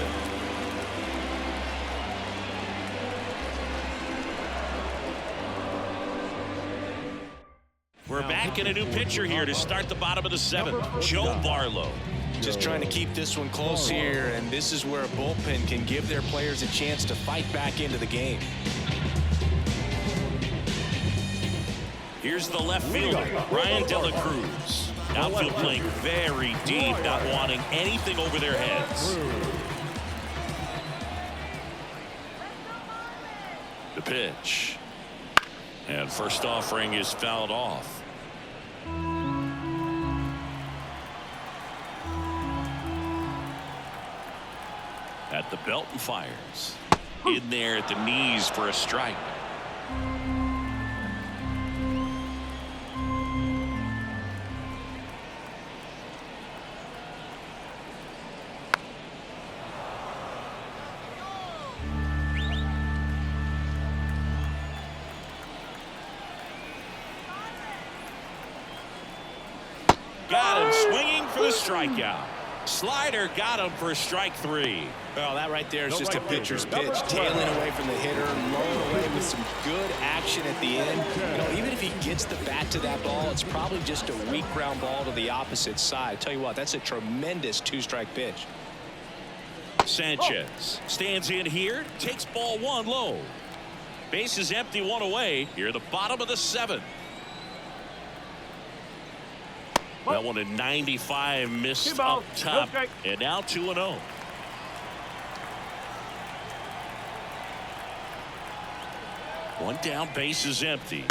We're We're back in a new pitcher here to start the bottom of the 7th. Joe Barlow. Just trying to keep this one close here, and this is where a bullpen can give their players a chance to fight back into the game. Here's the left fielder, Brian De La Cruz. Outfield playing very deep, not wanting anything over their heads. The pitch. And first offering is fouled off. At the belt and fires. In there at the knees for a strike. Got him swinging for the strikeout. Slider got him for strike 3. Well, that right there is just a pitcher's pitch, tailing away from the hitter, lowing away with some good action at the end. You know, even if he gets the bat to that ball, it's probably just a weak ground ball to the opposite side. Tell you what, that's a tremendous 2-strike pitch. Sanchez stands in here, takes ball 1 low. Base is empty, 1 away. Here at the bottom of the 7th. That one at 95 missed up top, and now 2-0. One down, base is empty.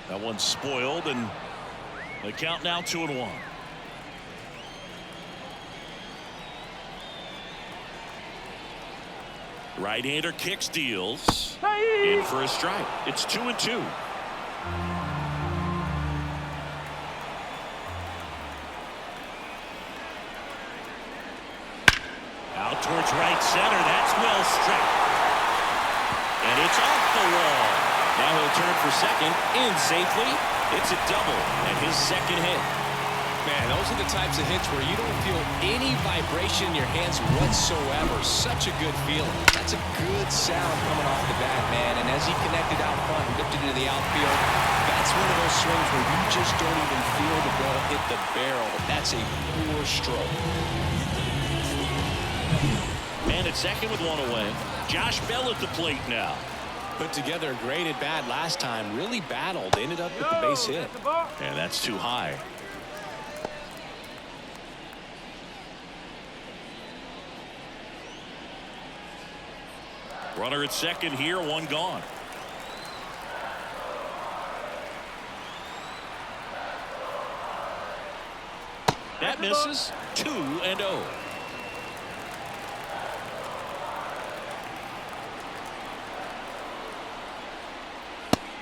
That one's spoiled, and the count now 2-1. Right-hander kicks, deals. In for a strike. It's 2-2. Out towards right center. That's well struck. And it's off the wall. Now he'll turn for second. In safely. It's a double and his second hit. Man, those are the types of hits where you don't feel any vibration in your hands whatsoever. Such a good feeling. That's a good sound coming off the bat, man. And as he connected out front and lifted into the outfield, that's one of those swings where you just don't even feel the ball hit the barrel. That's a poor stroke. Man at second with 1 away. Josh Bell at the plate now. Put together a great at bat last time. Really battled. Ended up with the base hit. And that's too high. Runner at second here, 1 gone. That misses. 2-0.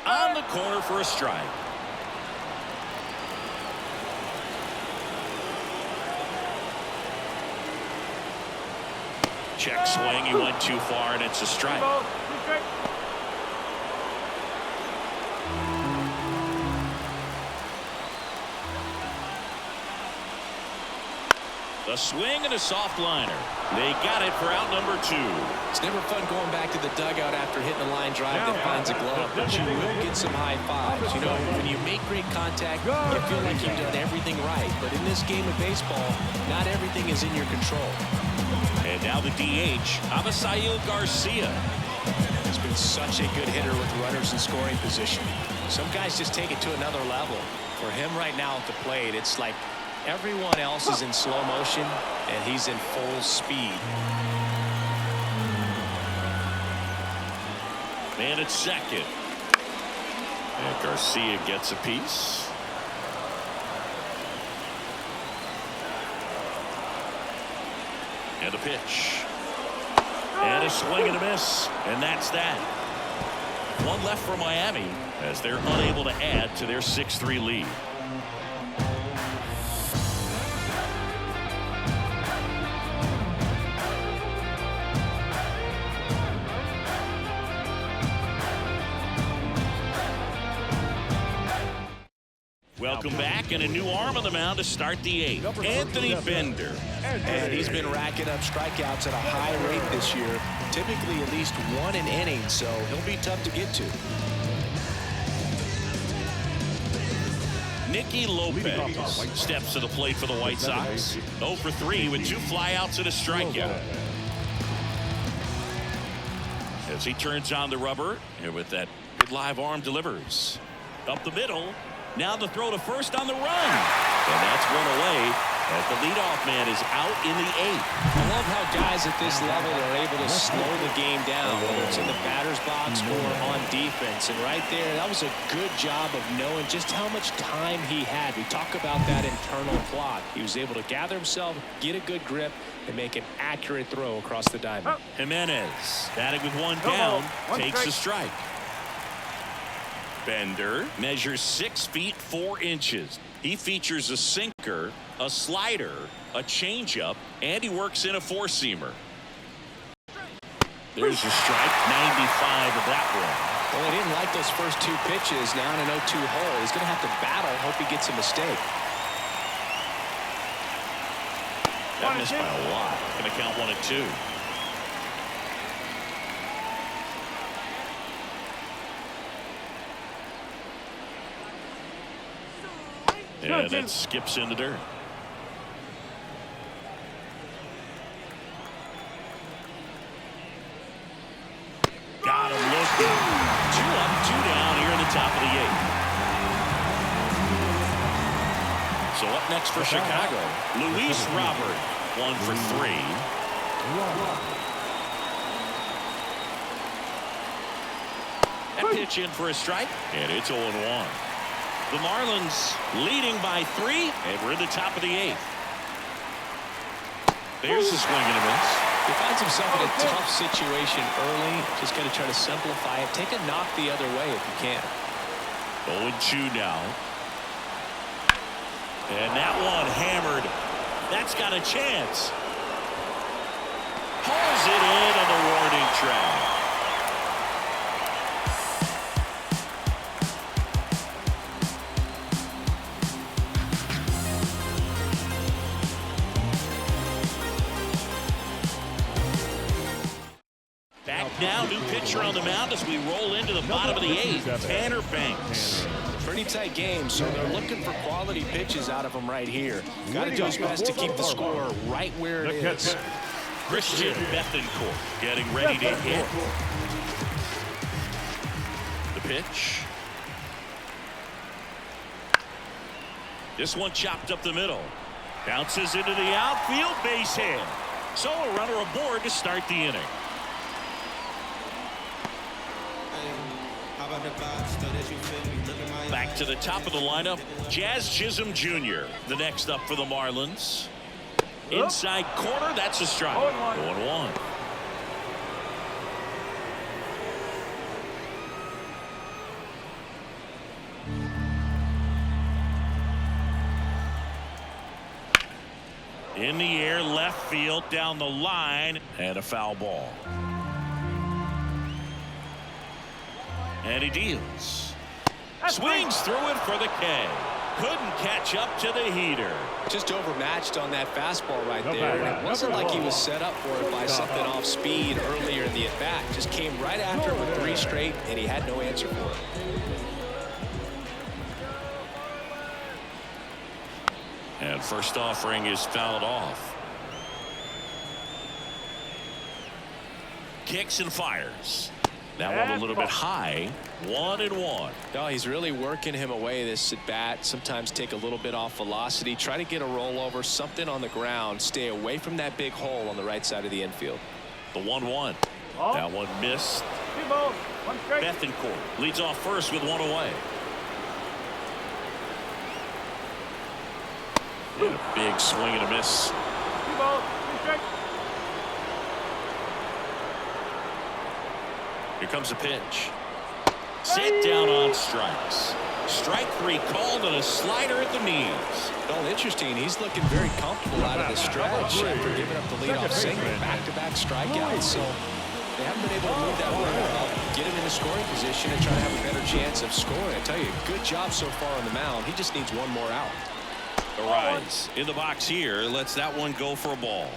On the corner for a strike. Check swing. He went too far, and it's a strike. A swing and a soft liner. They got it for out number 2. It's never fun going back to the dugout after hitting a line drive that finds a glove, but you will get some high fives. You know, when you make great contact, you feel like you've done everything right. But in this game of baseball, not everything is in your control. And now the DH, Avisail Garcia. He's been such a good hitter with runners in scoring position. Some guys just take it to another level. For him right now at the plate, it's like everyone else is in slow motion, and he's in full speed. Man at second. And Garcia gets a piece. And a pitch. And a swing and a miss. And that's that. 1 left for Miami as they're unable to add to their 6-3 lead. Welcome back, and a new arm on the mound to start the 8th. Anthony Bender. And he's been racking up strikeouts at a high rate this year, typically at least 1 an inning, so he'll be tough to get to. Nicky Lopez steps to the plate for the White Sox. 0 for 3 with 2 flyouts and a strikeout. As he turns on the rubber, and with that good live arm delivers. Up the middle. Now the throw to first on the run. And that's one away as the leadoff man is out in the 8th. I love how guys at this level are able to slow the game down, whether it's in the batter's box or on defense. And right there, that was a good job of knowing just how much time he had. We talk about that internal clock. He was able to gather himself, get a good grip, and make an accurate throw across the diamond. Jimenez batting with 1 down, takes a strike. Bender measures 6 feet 4 inches. He features a sinker, a slider, a changeup, and he works in a 4-seamer. There's a strike, 95 of that one. Well, he didn't like those first 2 pitches. Now in an 0-2 hole, he's going to have to battle. Hope he gets a mistake. That missed by a lot. Going to count 1 and 2. Yeah, that skips in the dirt. Got him looking. 2 up, 2 down here in the top of the 8th. So up next for Chicago, Luis Robert, 1 for 3. That pitch in for a strike, and it's 0-1. The Marlins leading by 3, and we're in the top of the 8th. There's a swing and a miss. He finds himself in a tough situation early. Just got to try to simplify it. Take a knock the other way if you can. 0-2 now. And that one hammered. That's got a chance. Hauls it in on the warning track. Now, new pitcher on the mound as we roll into the bottom of the 8th. Tanner Banks. Pretty tight game, so they're looking for quality pitches out of him right here. Got to do his best to keep the score right where it is. Christian Bethencourt getting ready to hit. The pitch. This one chopped up the middle. Bounces into the outfield, base hit. So a runner aboard to start the inning. Back to the top of the lineup, Jazz Chisholm Jr., the next up for the Marlins. Inside corner, that's a strike. 0-1. In the air, left field, down the line, and a foul ball. And he deals. Swings through it for the K. Couldn't catch up to the heater. Just overmatched on that fastball right there. And it wasn't like he was set up for it by something off speed earlier in the at-bat. Just came right after him with 3 straight, and he had no answer for it. And first offering is fouled off. Kicks and fires. That one a little bit high. 1-1. No, he's really working him away this at bat. Sometimes take a little bit off velocity. Try to get a rollover, something on the ground. Stay away from that big hole on the right side of the infield. The 1-1. That one missed. 2 balls, 1 strike. Bethencourt leads off first with 1 away. And a big swing and a miss. 2 balls, 2 strikes. Here comes a pitch. Set down on strikes. Strike 3 called and a slider at the knees. Well, interesting. He's looking very comfortable out of the stretch after giving up the leadoff single. Back-to-back strikeouts. So they haven't been able to move that runner up, get him in a scoring position, and try to have a better chance of scoring. I tell you, good job so far on the mound. He just needs 1 more out. The rise in the box here lets that one go for a ball.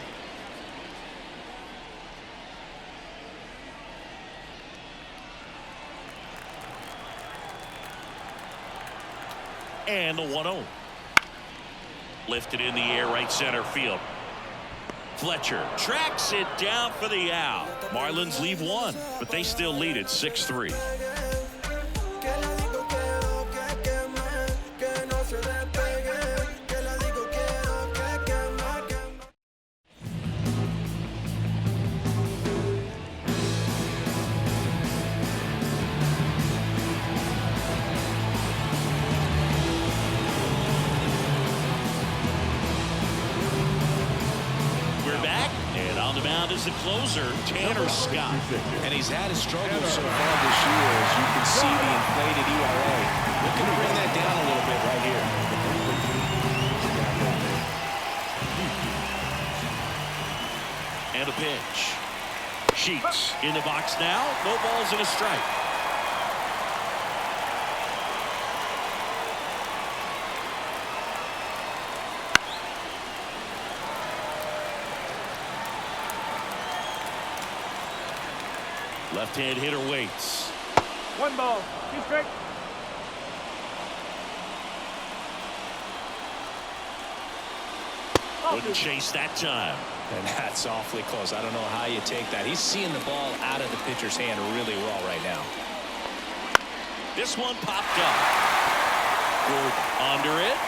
And the 1-0. Lifted in the air, right center field. Fletcher tracks it down for the out. Marlins leave one, but they still lead it 6-3. Is the closer, Tanner Scott. And he's had his struggles so far this year, as you can see the inflated ERA. Looking to bring that down a little bit right here. And a pitch. Sheets in the box now. No balls and a strike. Left-hand hitter waits. 1 ball, 2 strikes. Wouldn't chase that time. And that's awfully close. I don't know how you take that. He's seeing the ball out of the pitcher's hand really well right now. This one popped up. Good under it.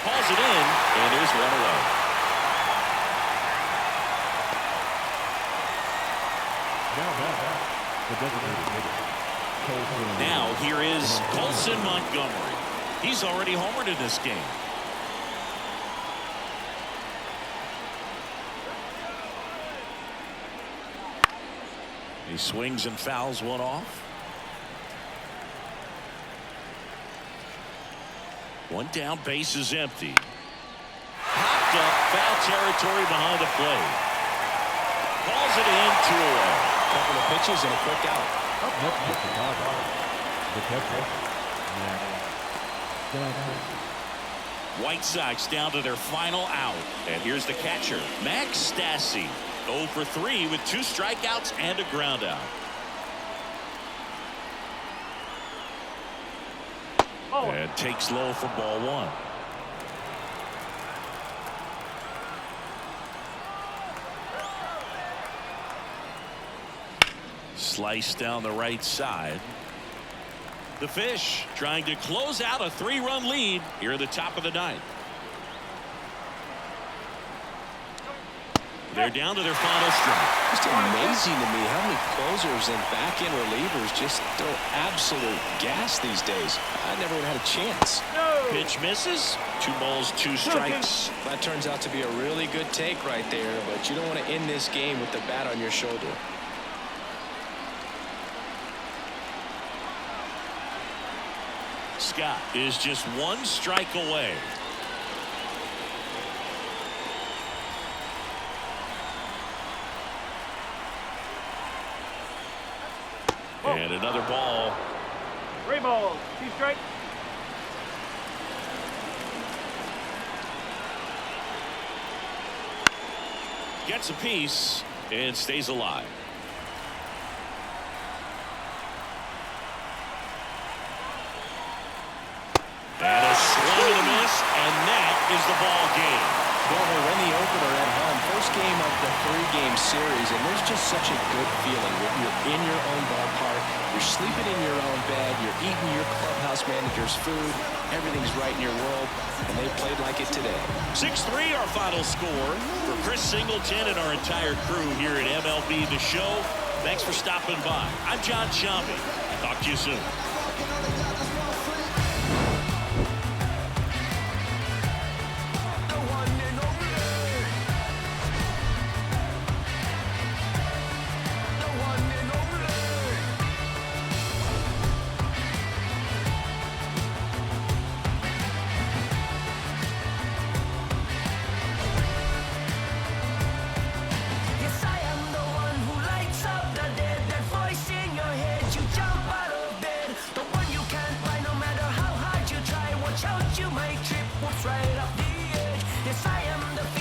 Calls it in, and there's one away. Now here is Colson Montgomery. He's already homered in this game. He swings and fouls one off. One down, base is empty. Popped up, foul territory behind the plate. Calls it in, 2 away. Couple of pitches and a quick out. White Sox down to their final out. And here's the catcher, Max Stassi. 0 for 3 with 2 strikeouts and a ground out. And takes low for ball 1. Slice down the right side. The Fish trying to close out a 3-run lead here at the top of the 9th. They're down to their final strike. Just amazing to me how many closers and back-end relievers just throw absolute gas these days. I never would have had a chance. Pitch misses. 2 balls, 2 strikes. That turns out to be a really good take right there, but you don't want to end this game with the bat on your shoulder. Scott is just 1 strike away. And another ball. 3 balls, 2 strikes. Gets a piece and stays alive. And a swing and a miss, and that is the ball game. Well, they win the opener at home. First game of the 3-game series, and there's just such a good feeling when you're in your own ballpark, you're sleeping in your own bed, you're eating your clubhouse manager's food, everything's right in your world, and they played like it today. 6-3 our final score. For Chris Singleton and our entire crew here at MLB The Show, thanks for stopping by. I'm John Shambi. Talk to you soon. You might trip, what's right?